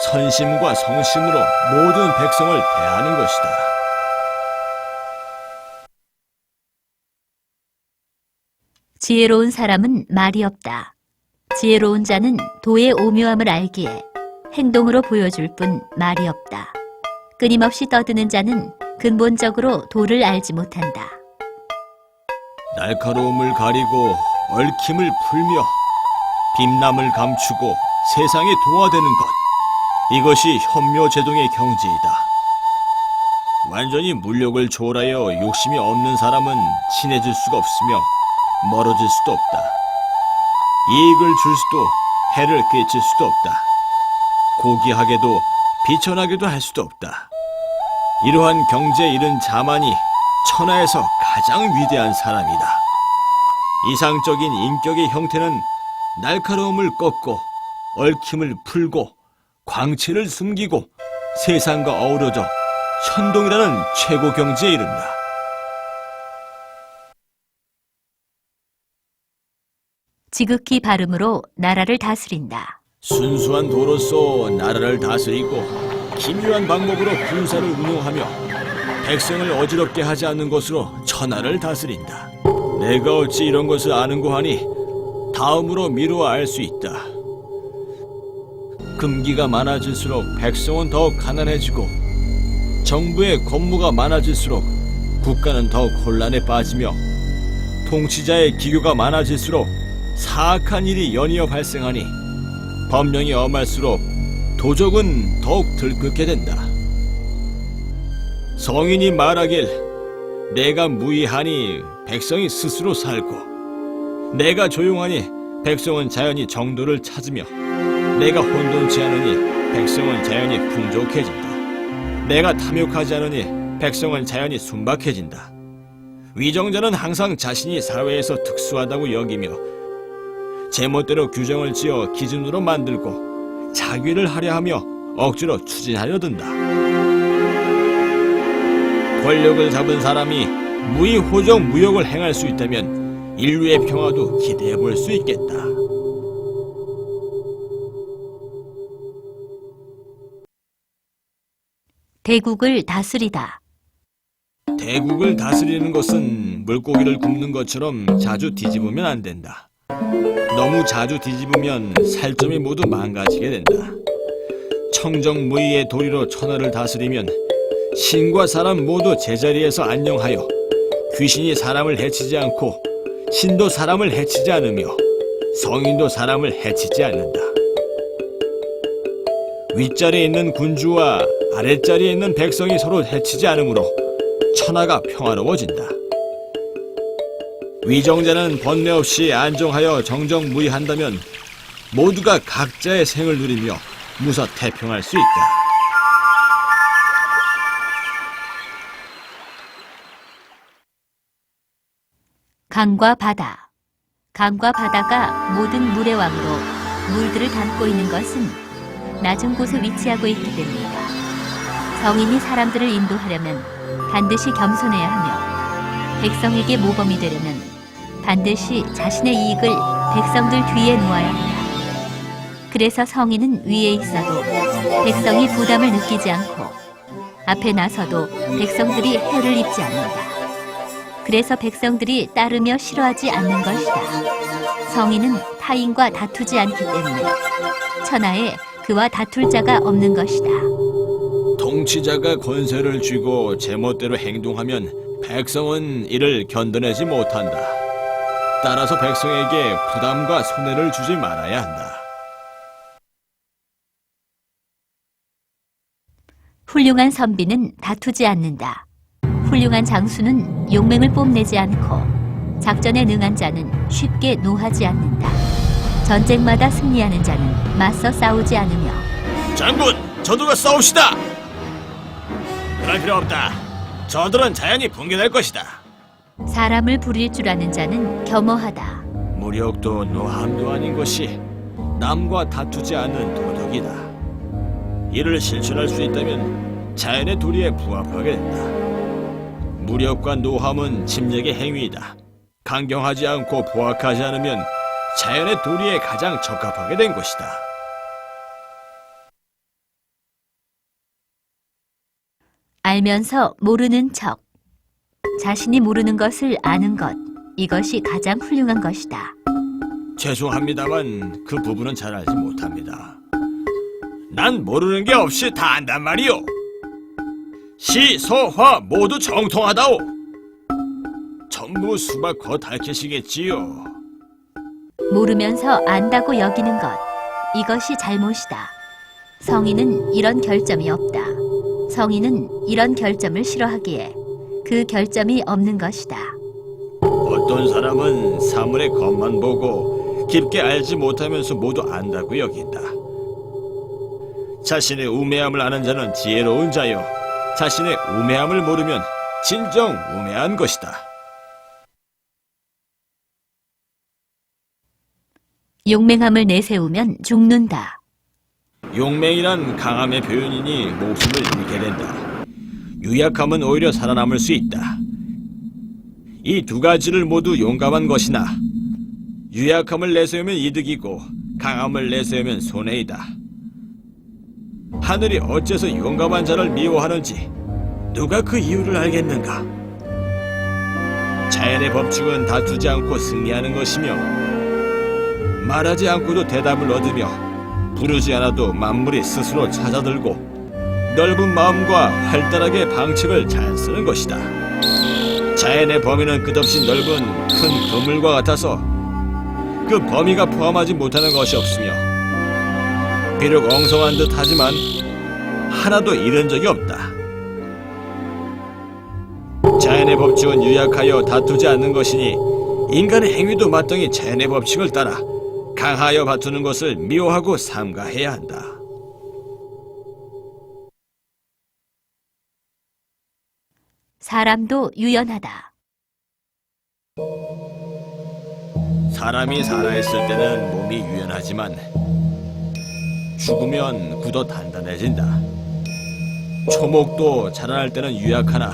선심과 성심으로 모든 백성을 대하는 것이다. 지혜로운 사람은 말이 없다. 지혜로운 자는 도의 오묘함을 알기에 행동으로 보여줄 뿐 말이 없다. 끊임없이 떠드는 자는 근본적으로 도를 알지 못한다. 날카로움을 가리고 얽힘을 풀며 빔남을 감추고 세상에 도화되는 것, 이것이 현묘제동의 경지이다. 완전히 물욕을 초월하여 욕심이 없는 사람은 친해질 수가 없으며 멀어질 수도 없다. 이익을 줄 수도 해를 끼칠 수도 없다. 고귀하게도 비천하게도 할 수도 없다. 이러한 경지에 이른 자만이 천하에서 가장 위대한 사람이다. 이상적인 인격의 형태는 날카로움을 꺾고 얽힘을 풀고 광채를 숨기고 세상과 어우러져 현동이라는 최고 경지에 이른다. 지극히 바름으로 나라를 다스린다. 순수한 도로서 나라를 다스리고 기묘한 방법으로 군사를 운용하며 백성을 어지럽게 하지 않는 것으로 천하를 다스린다. 내가 어찌 이런 것을 아는고 하니 다음으로 미루어 알 수 있다. 금기가 많아질수록 백성은 더욱 가난해지고 정부의 권무가 많아질수록 국가는 더욱 혼란에 빠지며 통치자의 기교가 많아질수록 사악한 일이 연이어 발생하니 법령이 엄할수록 도적은 더욱 들끓게 된다. 성인이 말하길 내가 무의하니 백성이 스스로 살고 내가 조용하니 백성은 자연히 정도를 찾으며 내가 혼돈치 않으니 백성은 자연히 풍족해진다. 내가 탐욕하지 않으니 백성은 자연히 순박해진다. 위정자는 항상 자신이 사회에서 특수하다고 여기며 제멋대로 규정을 지어 기준으로 만들고 자귀를 하려 하며 억지로 추진하려 든다. 권력을 잡은 사람이 무의호적 무역을 행할 수 있다면 인류의 평화도 기대해 볼 수 있겠다. 대국을 다스리다. 대국을 다스리는 것은 물고기를 굽는 것처럼 자주 뒤집으면 안 된다. 너무 자주 뒤집으면 살점이 모두 망가지게 된다. 청정무의의 도리로 천하를 다스리면 신과 사람 모두 제자리에서 안녕하여 귀신이 사람을 해치지 않고 신도 사람을 해치지 않으며 성인도 사람을 해치지 않는다. 윗자리에 있는 군주와 아랫자리에 있는 백성이 서로 해치지 않으므로 천하가 평화로워진다. 위정자는 번뇌 없이 안정하여 정정무의한다면 모두가 각자의 생을 누리며 무사태평할 수 있다. 강과 바다. 강과 바다가 모든 물의 왕으로 물들을 담고 있는 것은 낮은 곳에 위치하고 있기 때문이다. 성인이 사람들을 인도하려면 반드시 겸손해야 하며 백성에게 모범이 되려면 반드시 자신의 이익을 백성들 뒤에 놓아야 한다. 그래서 성인은 위에 있어도 백성이 부담을 느끼지 않고 앞에 나서도 백성들이 해를 입지 않는다. 그래서 백성들이 따르며 싫어하지 않는 것이다. 성인은 타인과 다투지 않기 때문에 천하에 그와 다툴 자가 없는 것이다. 통치자가 권세를 쥐고 제멋대로 행동하면 백성은 이를 견뎌내지 못한다. 따라서 백성에게 부담과 손해를 주지 말아야 한다. 훌륭한 선비는 다투지 않는다. 훌륭한 장수는 용맹을 뽐내지 않고 작전에 능한 자는 쉽게 노하지 않는다. 전쟁마다 승리하는 자는 맞서 싸우지 않으며 장군, 저들과 싸웁시다. 그럴 필요 없다. 저들은 자연히 붕괴될 것이다. 사람을 부릴 줄 아는 자는 겸허하다. 무력도 노함도 아닌 것이 남과 다투지 않는 도덕이다. 이를 실천할 수 있다면 자연의 도리에 부합하게 된다. 무력과 노함은 침략의 행위이다. 강경하지 않고 포악하지 않으면 자연의 도리에 가장 적합하게 된 것이다. 알면서 모르는 척. 자신이 모르는 것을 아는 것. 이것이 가장 훌륭한 것이다. 죄송합니다만 그 부분은 잘 알지 못합니다. 난 모르는 게 없이 다 안단 말이오. 시, 서, 화 모두 정통하다오. 전부 수박 겉핥기시겠지요. 모르면서 안다고 여기는 것. 이것이 잘못이다. 성인은 이런 결점이 없다. 성인은 이런 결점을 싫어하기에 그 결점이 없는 것이다. 어떤 사람은 사물의 겉만 보고 깊게 알지 못하면서 모두 안다고 여긴다. 자신의 우매함을 아는 자는 지혜로운 자요. 자신의 우매함을 모르면 진정 우매한 것이다. 용맹함을 내세우면 죽는다. 용맹이란 강함의 표현이니 목숨을 잃게 된다. 유약함은 오히려 살아남을 수 있다. 이 두 가지를 모두 용감한 것이나 유약함을 내세우면 이득이고 강함을 내세우면 손해이다. 하늘이 어째서 용감한 자를 미워하는지 누가 그 이유를 알겠는가? 자연의 법칙은 다투지 않고 승리하는 것이며 말하지 않고도 대답을 얻으며 부르지 않아도 만물이 스스로 찾아들고 넓은 마음과 활달하게 방책을 잘 쓰는 것이다. 자연의 범위는 끝없이 넓은 큰 그물과 같아서 그 범위가 포함하지 못하는 것이 없으며 비록 엉성한 듯 하지만 하나도 잃은 적이 없다. 자연의 법칙은 유약하여 다투지 않는 것이니 인간의 행위도 마땅히 자연의 법칙을 따라 강하여 다투는 것을 미워하고 삼가해야 한다. 사람도 유연하다. 사람이 살아있을 때는 몸이 유연하지만 죽으면 굳어 단단해진다. 초목도 자라날 때는 유약하나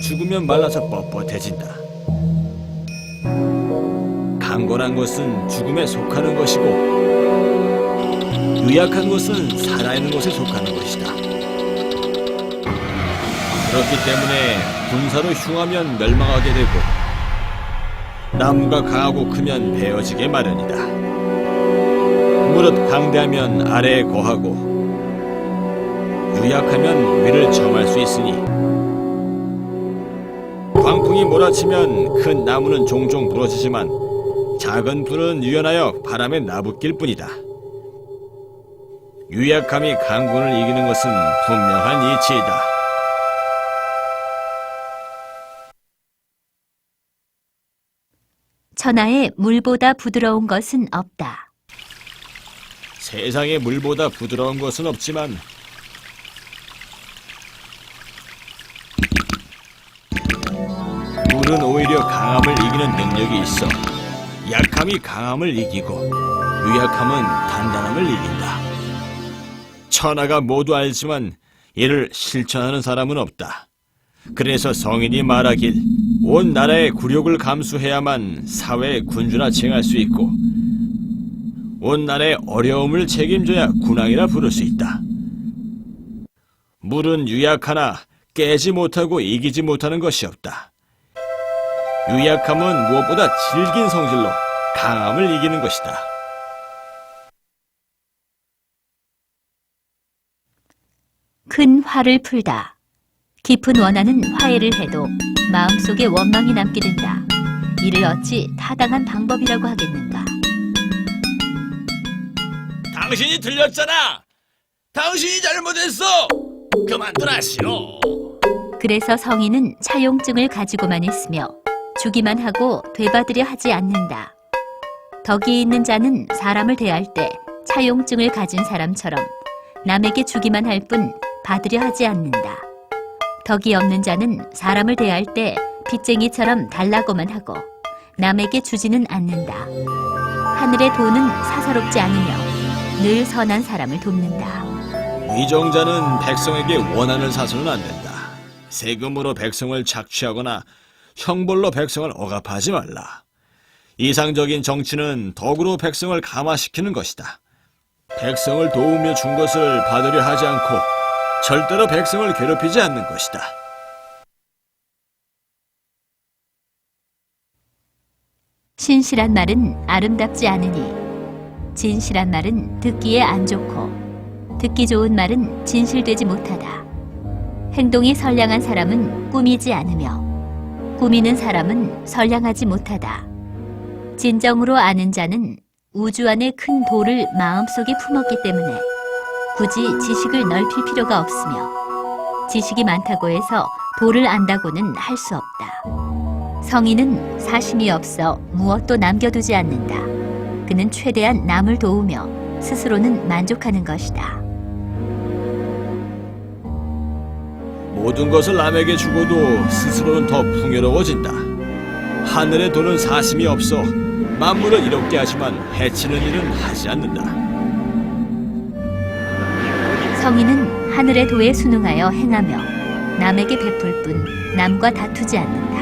죽으면 말라서 뻣뻣해진다. 강건한 것은 죽음에 속하는 것이고 유약한 것은 살아있는 것에 속하는 것이다. 그렇기 때문에 군사로 흉하면 멸망하게 되고 나무가 강하고 크면 베어지게 마련이다. 무릇 강대하면 아래에 거하고 유약하면 위를 점할 수 있으니 광풍이 몰아치면 큰 나무는 종종 부러지지만 작은 불은 유연하여 바람에 나부낄 뿐이다. 유약함이 강군을 이기는 것은 분명한 이치이다. 천하에 물보다 부드러운 것은 없다. 세상에 물보다 부드러운 것은 없지만 물은 오히려 강함을 이기는 능력이 있어 약함이 강함을 이기고 유약함은 단단함을 이긴다. 천하가 모두 알지만 이를 실천하는 사람은 없다. 그래서 성인이 말하길 온 나라의 굴욕을 감수해야만 사회의 군주라 칭할 수 있고 온 나라의 어려움을 책임져야 군왕이라 부를 수 있다. 물은 유약하나 깨지 못하고 이기지 못하는 것이 없다. 유약함은 무엇보다 질긴 성질로 강함을 이기는 것이다. 큰 화를 풀다. 깊은 원한은 화해를 해도 마음속에 원망이 남게 된다. 이를 어찌 타당한 방법이라고 하겠는가? 당신이 틀렸잖아. 당신이 잘못했어. 그만들 하시오. 그래서 성인은 차용증을 가지고만 있으며 주기만 하고 되받으려 하지 않는다. 덕이 있는 자는 사람을 대할 때 차용증을 가진 사람처럼 남에게 주기만 할 뿐 받으려 하지 않는다. 덕이 없는 자는 사람을 대할 때 빚쟁이처럼 달라고만 하고 남에게 주지는 않는다. 하늘의 돈은 사사롭지 않으며 늘 선한 사람을 돕는다. 위정자는 백성에게 원한을 사서는 안 된다. 세금으로 백성을 착취하거나 형벌로 백성을 억압하지 말라. 이상적인 정치는 덕으로 백성을 감화시키는 것이다. 백성을 도우며 준 것을 받으려 하지 않고 절대로 백성을 괴롭히지 않는 것이다. 신실한 말은 아름답지 않으니 진실한 말은 듣기에 안 좋고 듣기 좋은 말은 진실되지 못하다. 행동이 선량한 사람은 꾸미지 않으며 꾸미는 사람은 선량하지 못하다. 진정으로 아는 자는 우주 안에 큰 돌을 마음속에 품었기 때문에 굳이 지식을 넓힐 필요가 없으며 지식이 많다고 해서 돌을 안다고는 할 수 없다. 성인은 사심이 없어 무엇도 남겨두지 않는다. 그는 최대한 남을 도우며 스스로는 만족하는 것이다. 모든 것을 남에게 주고도 스스로는 더 풍요로워진다. 하늘의 돈은 사심이 없어 만물을 이롭게 하지만 해치는 일은 하지 않는다. 성인은 하늘의 도에 순응하여 행하며 남에게 베풀 뿐 남과 다투지 않는다.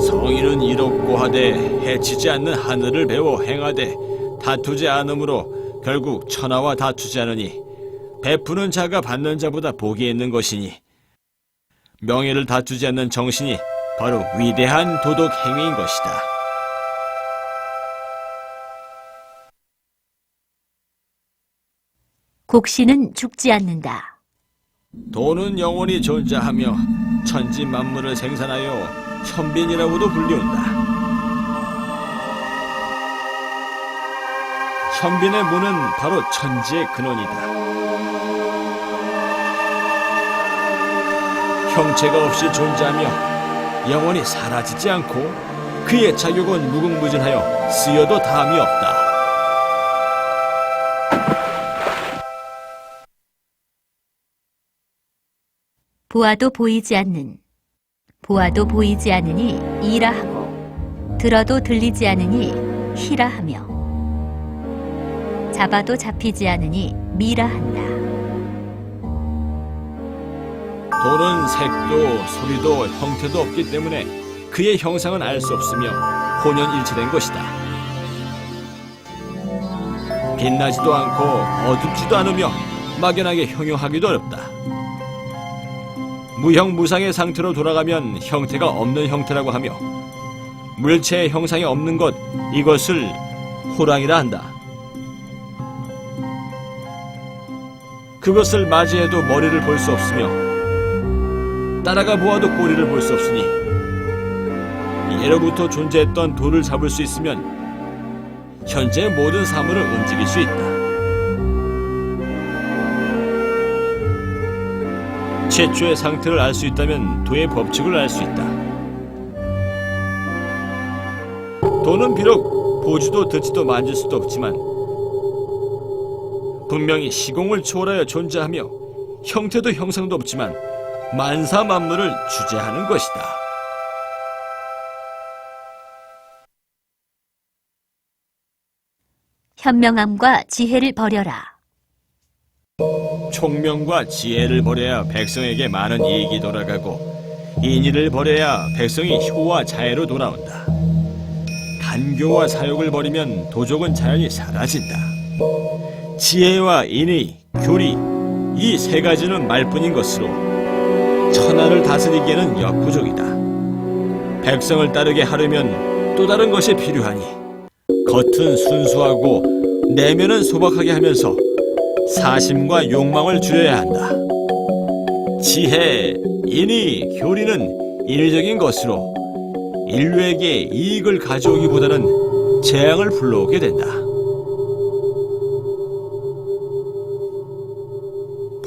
성인은 이롭고 하되 해치지 않는 하늘을 배워 행하되 다투지 않으므로 결국 천하와 다투지 않으니 베푸는 자가 받는 자보다 복이 있는 것이니 명예를 다투지 않는 정신이 바로 위대한 도덕 행위인 것이다. 곡신은 죽지 않는다. 돈은 영원히 존재하며 천지 만물을 생산하여 현빈이라고도 불리운다. 현빈의 문은 바로 천지의 근원이다. 형체가 없이 존재하며 영원히 사라지지 않고 그의 자격은 무궁무진하여 쓰여도 다함이 없다. 보아도 보이지 않으니 이라 하고 들어도 들리지 않으니 희라 하며 잡아도 잡히지 않으니 미라 한다. 돈은 색도 소리도 형태도 없기 때문에 그의 형상은 알 수 없으며 혼연일체된 것이다. 빛나지도 않고 어둡지도 않으며 막연하게 형용하기도 어렵다. 무형무상의 상태로 돌아가면 형태가 없는 형태라고 하며 물체의 형상이 없는 것, 이것을 호랑이라 한다. 그것을 맞이해도 머리를 볼 수 없으며 따라가 보아도 꼬리를 볼 수 없으니 예로부터 존재했던 돌을 잡을 수 있으면 현재의 모든 사물을 움직일 수 있다. 최초의 상태를 알 수 있다면 도의 법칙을 알 수 있다. 도는 비록 보지도 듣지도 만질 수도 없지만 분명히 시공을 초월하여 존재하며 형태도 형상도 없지만 만사 만물을 주재하는 것이다. 현명함과 지혜를 버려라. 총명과 지혜를 버려야 백성에게 많은 이익이 돌아가고 인의를 버려야 백성이 효와 자애로 돌아온다. 간교와 사욕을 버리면 도적은 자연히 사라진다. 지혜와 인의, 교리, 이 세 가지는 말뿐인 것으로 천하를 다스리기에는 역부족이다. 백성을 따르게 하려면 또 다른 것이 필요하니 겉은 순수하고 내면은 소박하게 하면서 사심과 욕망을 줄여야 한다. 지혜, 인의, 교리는 인위적인 것으로 인류에게 이익을 가져오기보다는 재앙을 불러오게 된다.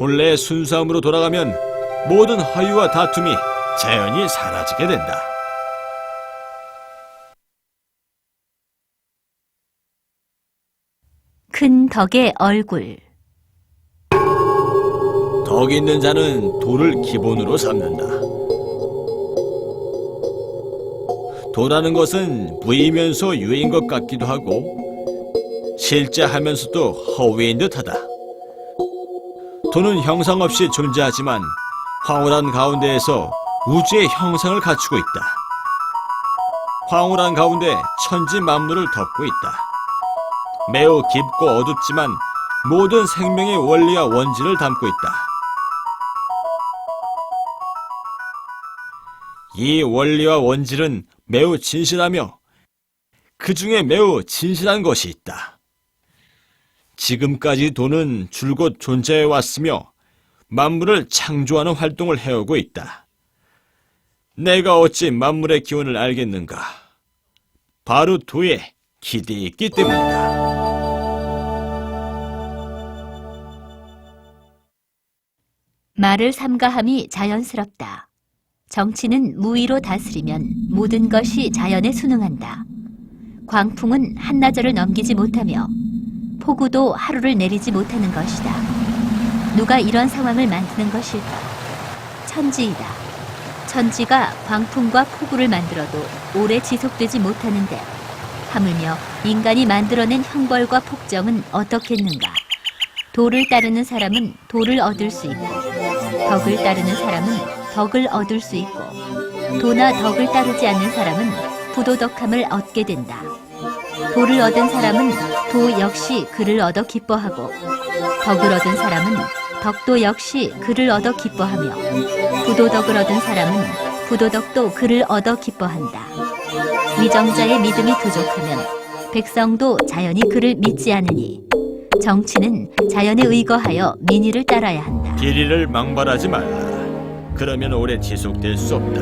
본래의 순수함으로 돌아가면 모든 허위와 다툼이 자연히 사라지게 된다. 큰 덕의 얼굴. 덕 있는 자는 도를 기본으로 삼는다. 도라는 것은 부이면서 유인 것 같기도 하고 실제 하면서도 허위인 듯하다. 도는 형상 없이 존재하지만 황홀한 가운데에서 우주의 형상을 갖추고 있다. 황홀한 가운데 천지 만물을 덮고 있다. 매우 깊고 어둡지만 모든 생명의 원리와 원질을 담고 있다. 이 원리와 원질은 매우 진실하며 그 중에 매우 진실한 것이 있다. 지금까지 도는 줄곧 존재해 왔으며 만물을 창조하는 활동을 해오고 있다. 내가 어찌 만물의 기원을 알겠는가? 바로 도에 기대에 있기 때문이다. 말을 삼가함이 자연스럽다. 정치는 무의로 다스리면 모든 것이 자연에 순응한다. 광풍은 한나절을 넘기지 못하며 폭우도 하루를 내리지 못하는 것이다. 누가 이런 상황을 만드는 것일까? 천지이다. 천지가 광풍과 폭우를 만들어도 오래 지속되지 못하는데 하물며 인간이 만들어낸 형벌과 폭정은 어떻겠는가? 도를 따르는 사람은 도를 얻을 수 있고 덕을 따르는 사람은 덕을 얻을 수 있고 도나 덕을 따르지 않는 사람은 부도덕함을 얻게 된다. 도를 얻은 사람은 도 역시 그를 얻어 기뻐하고 덕을 얻은 사람은 덕도 역시 그를 얻어 기뻐하며 부도덕을 얻은 사람은 부도덕도 그를 얻어 기뻐한다. 위정자의 믿음이 부족하면 백성도 자연히 그를 믿지 않으니 정치는 자연에 의거하여 민의를 따라야 한다. 비리를 망발하지 말라. 그러면 오래 지속될 수 없다.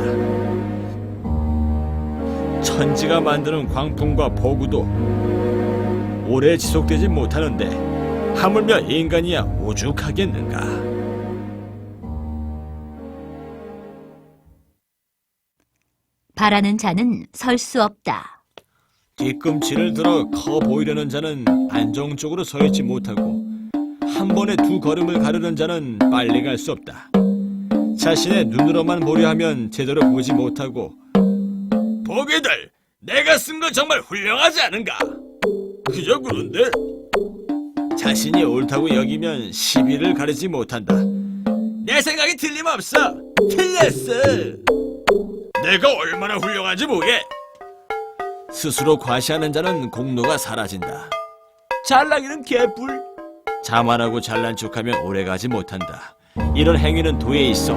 천지가 만드는 광풍과 폭우도 오래 지속되지 못하는데 하물며 인간이야 오죽하겠는가. 바라는 자는 설 수 없다. 뒤꿈치를 들어 커 보이려는 자는 안정적으로 서 있지 못하고 한 번에 두 걸음을 가르는 자는 빨리 갈 수 없다. 자신의 눈으로만 보려 하면 제대로 보지 못하고 보게들, 내가 쓴 거 정말 훌륭하지 않은가? 그저 그런데 자신이 옳다고 여기면 시비를 가리지 못한다. 내 생각이 틀림없어. 틀렸어. 내가 얼마나 훌륭한지 보게. 스스로 과시하는 자는 공로가 사라진다. 잘나기는 개뿔. 자만하고 잘난 척하면 오래가지 못한다. 이런 행위는 도에 있어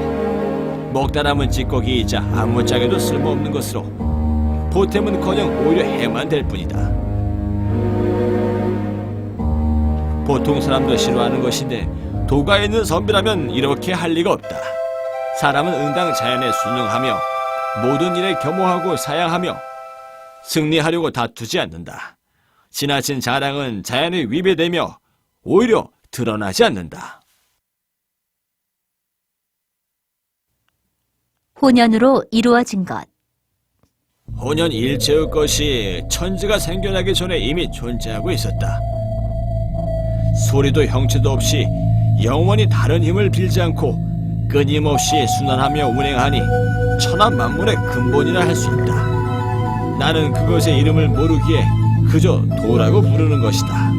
먹다 남은 찌꺼기이자 아무짝에도 쓸모없는 것으로 보탬은커녕 오히려 해만 될 뿐이다. 보통 사람도 싫어하는 것인데 도가 있는 선비라면 이렇게 할 리가 없다. 사람은 응당 자연에 순응하며 모든 일에 겸허하고 사양하며 승리하려고 다투지 않는다. 지나친 자랑은 자연에 위배되며 오히려 드러나지 않는다. 혼연으로 이루어진 것. 혼연 일체의 것이 천지가 생겨나기 전에 이미 존재하고 있었다. 소리도 형체도 없이 영원히 다른 힘을 빌지 않고 끊임없이 순환하며 운행하니 천하 만물의 근본이라 할 수 있다. 나는 그것의 이름을 모르기에 그저 도라고 부르는 것이다.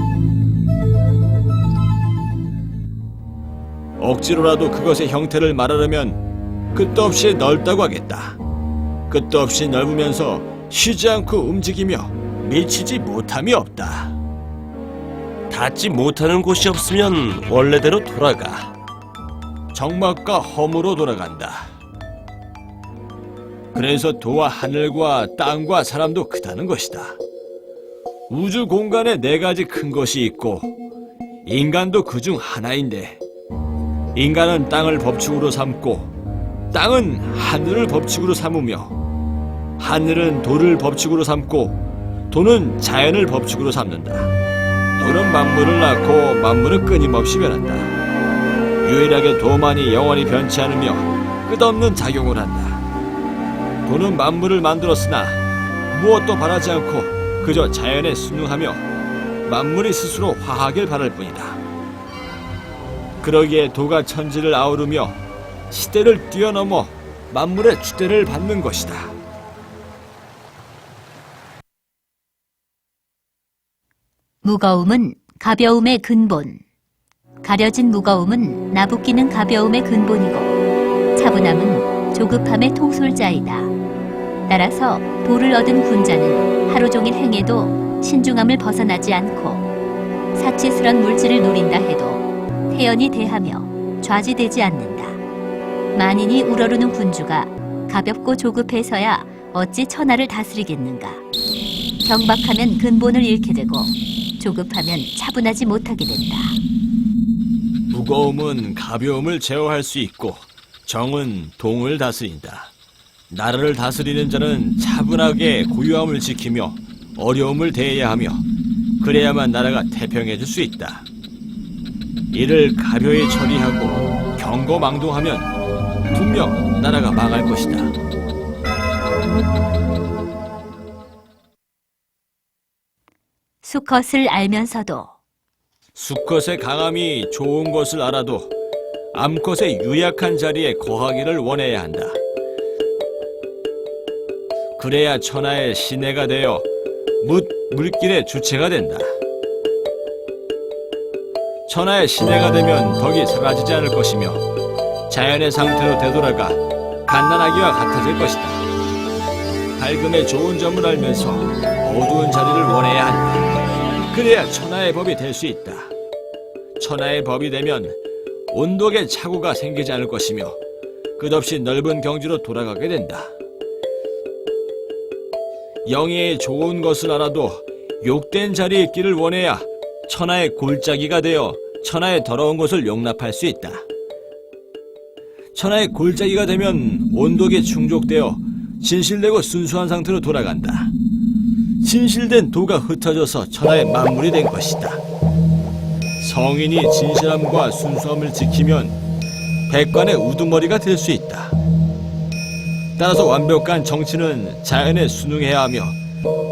억지로라도 그것의 형태를 말하려면 끝도 없이 넓다고 하겠다. 끝도 없이 넓으면서 쉬지 않고 움직이며 미치지 못함이 없다. 닿지 못하는 곳이 없으면 원래대로 돌아가. 정막과 허무로 돌아간다. 그래서 도와 하늘과 땅과 사람도 크다는 것이다. 우주 공간에 네 가지 큰 것이 있고 인간도 그중 하나인데 인간은 땅을 법칙으로 삼고 땅은 하늘을 법칙으로 삼으며 하늘은 도를 법칙으로 삼고 도는 자연을 법칙으로 삼는다. 도는 만물을 낳고 만물은 끊임없이 변한다. 유일하게 도만이 영원히 변치 않으며 끝없는 작용을 한다. 도는 만물을 만들었으나 무엇도 바라지 않고 그저 자연에 순응하며 만물이 스스로 화하길 바랄 뿐이다. 그러기에 도가 천지를 아우르며 시대를 뛰어넘어 만물의 주대를 받는 것이다. 무거움은 가벼움의 근본. 가려진 무거움은 나부끼는 가벼움의 근본이고 차분함은 조급함의 통솔자이다. 따라서 도를 얻은 군자는 하루 종일 행해도 신중함을 벗어나지 않고 사치스런 물질을 누린다 해도 태연히 대하며 좌지되지 않는다. 만인이 우러르는 군주가 가볍고 조급해서야 어찌 천하를 다스리겠는가. 경박하면 근본을 잃게 되고 조급하면 차분하지 못하게 된다. 무거움은 가벼움을 제어할 수 있고 정은 동을 다스린다. 나라를 다스리는 자는 차분하게 고요함을 지키며 어려움을 대해야 하며 그래야만 나라가 태평해질 수 있다. 이를 가벼이 처리하고 경거망동하면 분명 나라가 망할 것이다. 수컷을 알면서도 수컷의 강함이 좋은 것을 알아도 암컷의 유약한 자리에 거하기를 원해야 한다. 그래야 천하의 시내가 되어 물길의 주체가 된다. 천하의 시내가 되면 덕이 사라지지 않을 것이며 자연의 상태로 되돌아가 갓난아기와 같아질 것이다. 밝음의 좋은 점을 알면서 어두운 자리를 원해야 한다. 그래야 천하의 법이 될 수 있다. 천하의 법이 되면 온독의 착오가 생기지 않을 것이며 끝없이 넓은 경지로 돌아가게 된다. 영예의 좋은 것을 알아도 욕된 자리에 있기를 원해야 천하의 골짜기가 되어 천하의 더러운 것을 용납할 수 있다. 천하의 골짜기가 되면 온독에 충족되어 진실되고 순수한 상태로 돌아간다. 진실된 도가 흩어져서 천하의 만물이 된 것이다. 성인이 진실함과 순수함을 지키면 백관의 우두머리가 될 수 있다. 따라서 완벽한 정치는 자연에 순응해야 하며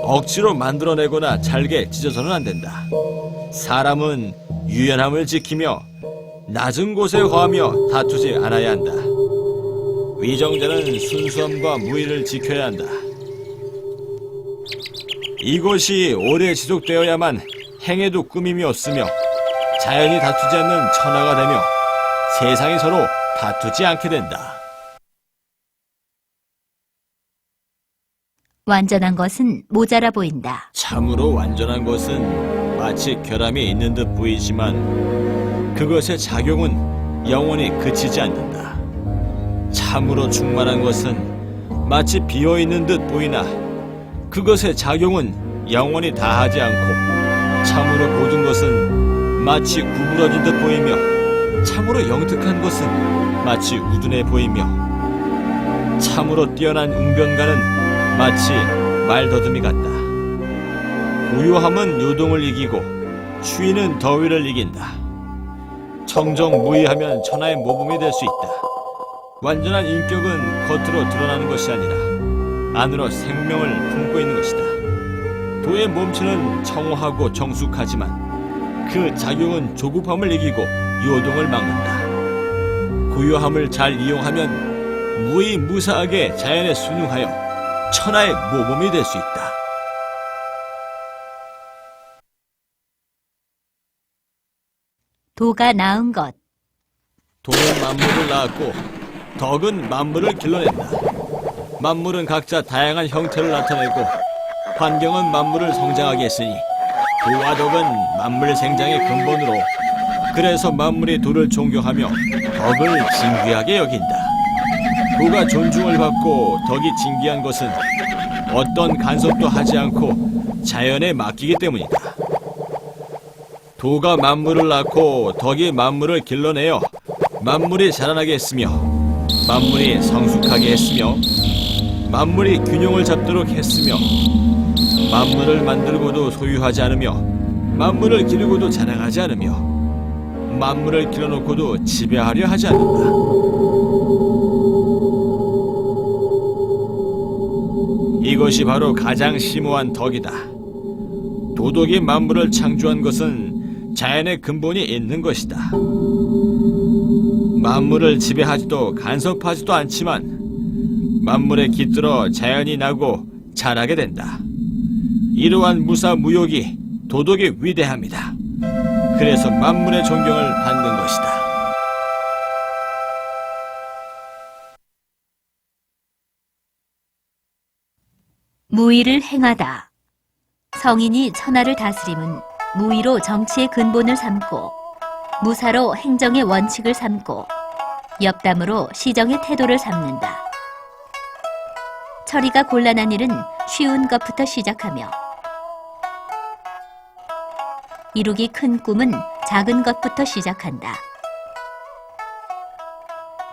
억지로 만들어내거나 잘게 찢어서는 안 된다. 사람은 유연함을 지키며 낮은 곳에 거하며 다투지 않아야 한다. 위정자는 순수함과 무의를 지켜야 한다. 이것이 오래 지속되어야만 행에도 꾸밈이 없으며 자연이 다투지 않는 천하가 되며 세상이 서로 다투지 않게 된다. 완전한 것은 모자라 보인다. 참으로 완전한 것은 마치 결함이 있는 듯 보이지만 그것의 작용은 영원히 그치지 않는다. 참으로 충만한 것은 마치 비어있는 듯 보이나 그것의 작용은 영원히 다하지 않고 참으로 고든 것은 마치 구부러진 듯 보이며 참으로 영특한 것은 마치 우둔해 보이며 참으로 뛰어난 웅변가는 마치 말더듬이 같다. 고요함은 요동을 이기고 추위는 더위를 이긴다. 청정무의하면 천하의 모범이 될 수 있다. 완전한 인격은 겉으로 드러나는 것이 아니라 안으로 생명을 품고 있는 것이다. 도의 몸체는 청호하고 정숙하지만 그 작용은 조급함을 이기고 요동을 막는다. 고요함을 잘 이용하면 무의무사하게 자연에 순응하여 천하의 모범이 될 수 있다. 도가 낳은 것. 도는 만물을 낳았고 덕은 만물을 길러낸다. 만물은 각자 다양한 형태를 나타내고 환경은 만물을 성장하게 했으니 도와 덕은 만물 생장의 근본으로 그래서 만물이 도를 존경하며 덕을 진귀하게 여긴다. 도가 존중을 받고 덕이 진귀한 것은 어떤 간섭도 하지 않고 자연에 맡기기 때문이다. 도가 만물을 낳고 덕이 만물을 길러내어 만물이 자라나게 했으며 만물이 성숙하게 했으며 만물이 균형을 잡도록 했으며 만물을 만들고도 소유하지 않으며 만물을 기르고도 자랑하지 않으며 만물을 길어놓고도 지배하려 하지 않는다. 이것이 바로 가장 심오한 덕이다. 도덕이 만물을 창조한 것은 자연의 근본이 있는 것이다. 만물을 지배하지도 간섭하지도 않지만 만물에 깃들어 자연이 나고 자라게 된다. 이러한 무사무욕이 도덕의 위대함이다. 그래서 만물의 존경을 받는 것이다. 무의를 행하다. 성인이 천하를 다스림은 무의로 정치의 근본을 삼고 무사로 행정의 원칙을 삼고 엽담으로 시정의 태도를 삼는다. 처리가 곤란한 일은 쉬운 것부터 시작하며 이루기 큰 꿈은 작은 것부터 시작한다.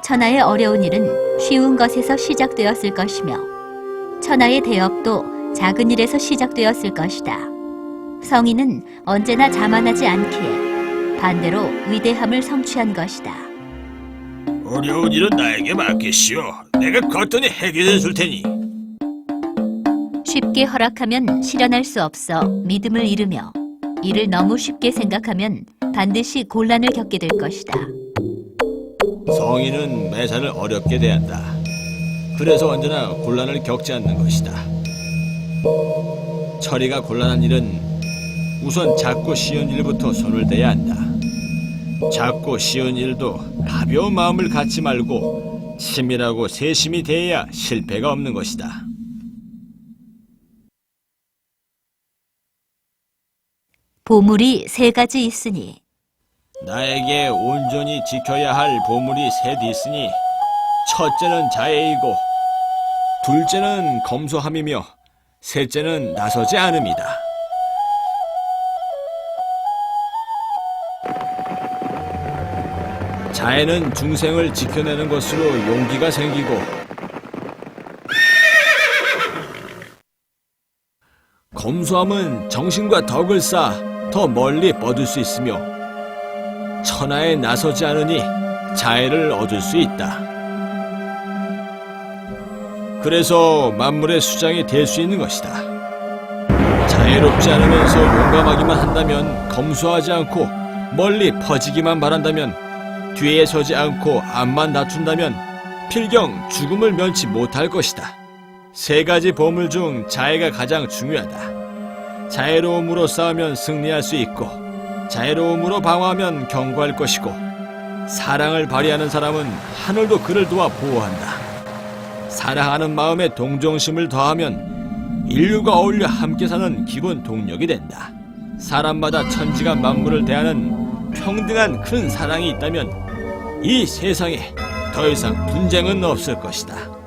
천하의 어려운 일은 쉬운 것에서 시작되었을 것이며 천하의 대업도 작은 일에서 시작되었을 것이다. 성인은 언제나 자만하지 않기에 반대로 위대함을 성취한 것이다. 어려운 일은 나에게 맡기시오. 내가 거뜬히 해결해 줄 테니. 쉽게 허락하면 실현할 수 없어 믿음을 잃으며 이를 너무 쉽게 생각하면 반드시 곤란을 겪게 될 것이다. 성인은 매사를 어렵게 대한다. 그래서 언제나 곤란을 겪지 않는 것이다. 처리가 곤란한 일은 우선 작고 쉬운 일부터 손을 대야 한다. 작고 쉬운 일도 가벼운 마음을 갖지 말고 치밀하고 세심히 대해야 실패가 없는 것이다. 보물이 세 가지 있으니 나에게 온전히 지켜야 할 보물이 셋 있으니 첫째는 자애이고 둘째는 검소함이며 셋째는 나서지 않음이다. 자애는 중생을 지켜내는 것으로 용기가 생기고 검소함은 정신과 덕을 쌓아 더 멀리 뻗을 수 있으며 천하에 나서지 않으니 자애를 얻을 수 있다. 그래서 만물의 수장이 될 수 있는 것이다. 자애롭지 않으면서 용감하기만 한다면 검소하지 않고 멀리 퍼지기만 바란다면 뒤에 서지 않고 앞만 다툰다면 필경 죽음을 면치 못할 것이다. 세 가지 보물 중 자애가 가장 중요하다. 자애로움으로 싸우면 승리할 수 있고 자애로움으로 방어하면 경고할 것이고 사랑을 발휘하는 사람은 하늘도 그를 도와 보호한다. 사랑하는 마음에 동정심을 더하면 인류가 어울려 함께 사는 기본 동력이 된다. 사람마다 천지가 만물을 대하는 평등한 큰 사랑이 있다면 이 세상에 더 이상 분쟁은 없을 것이다.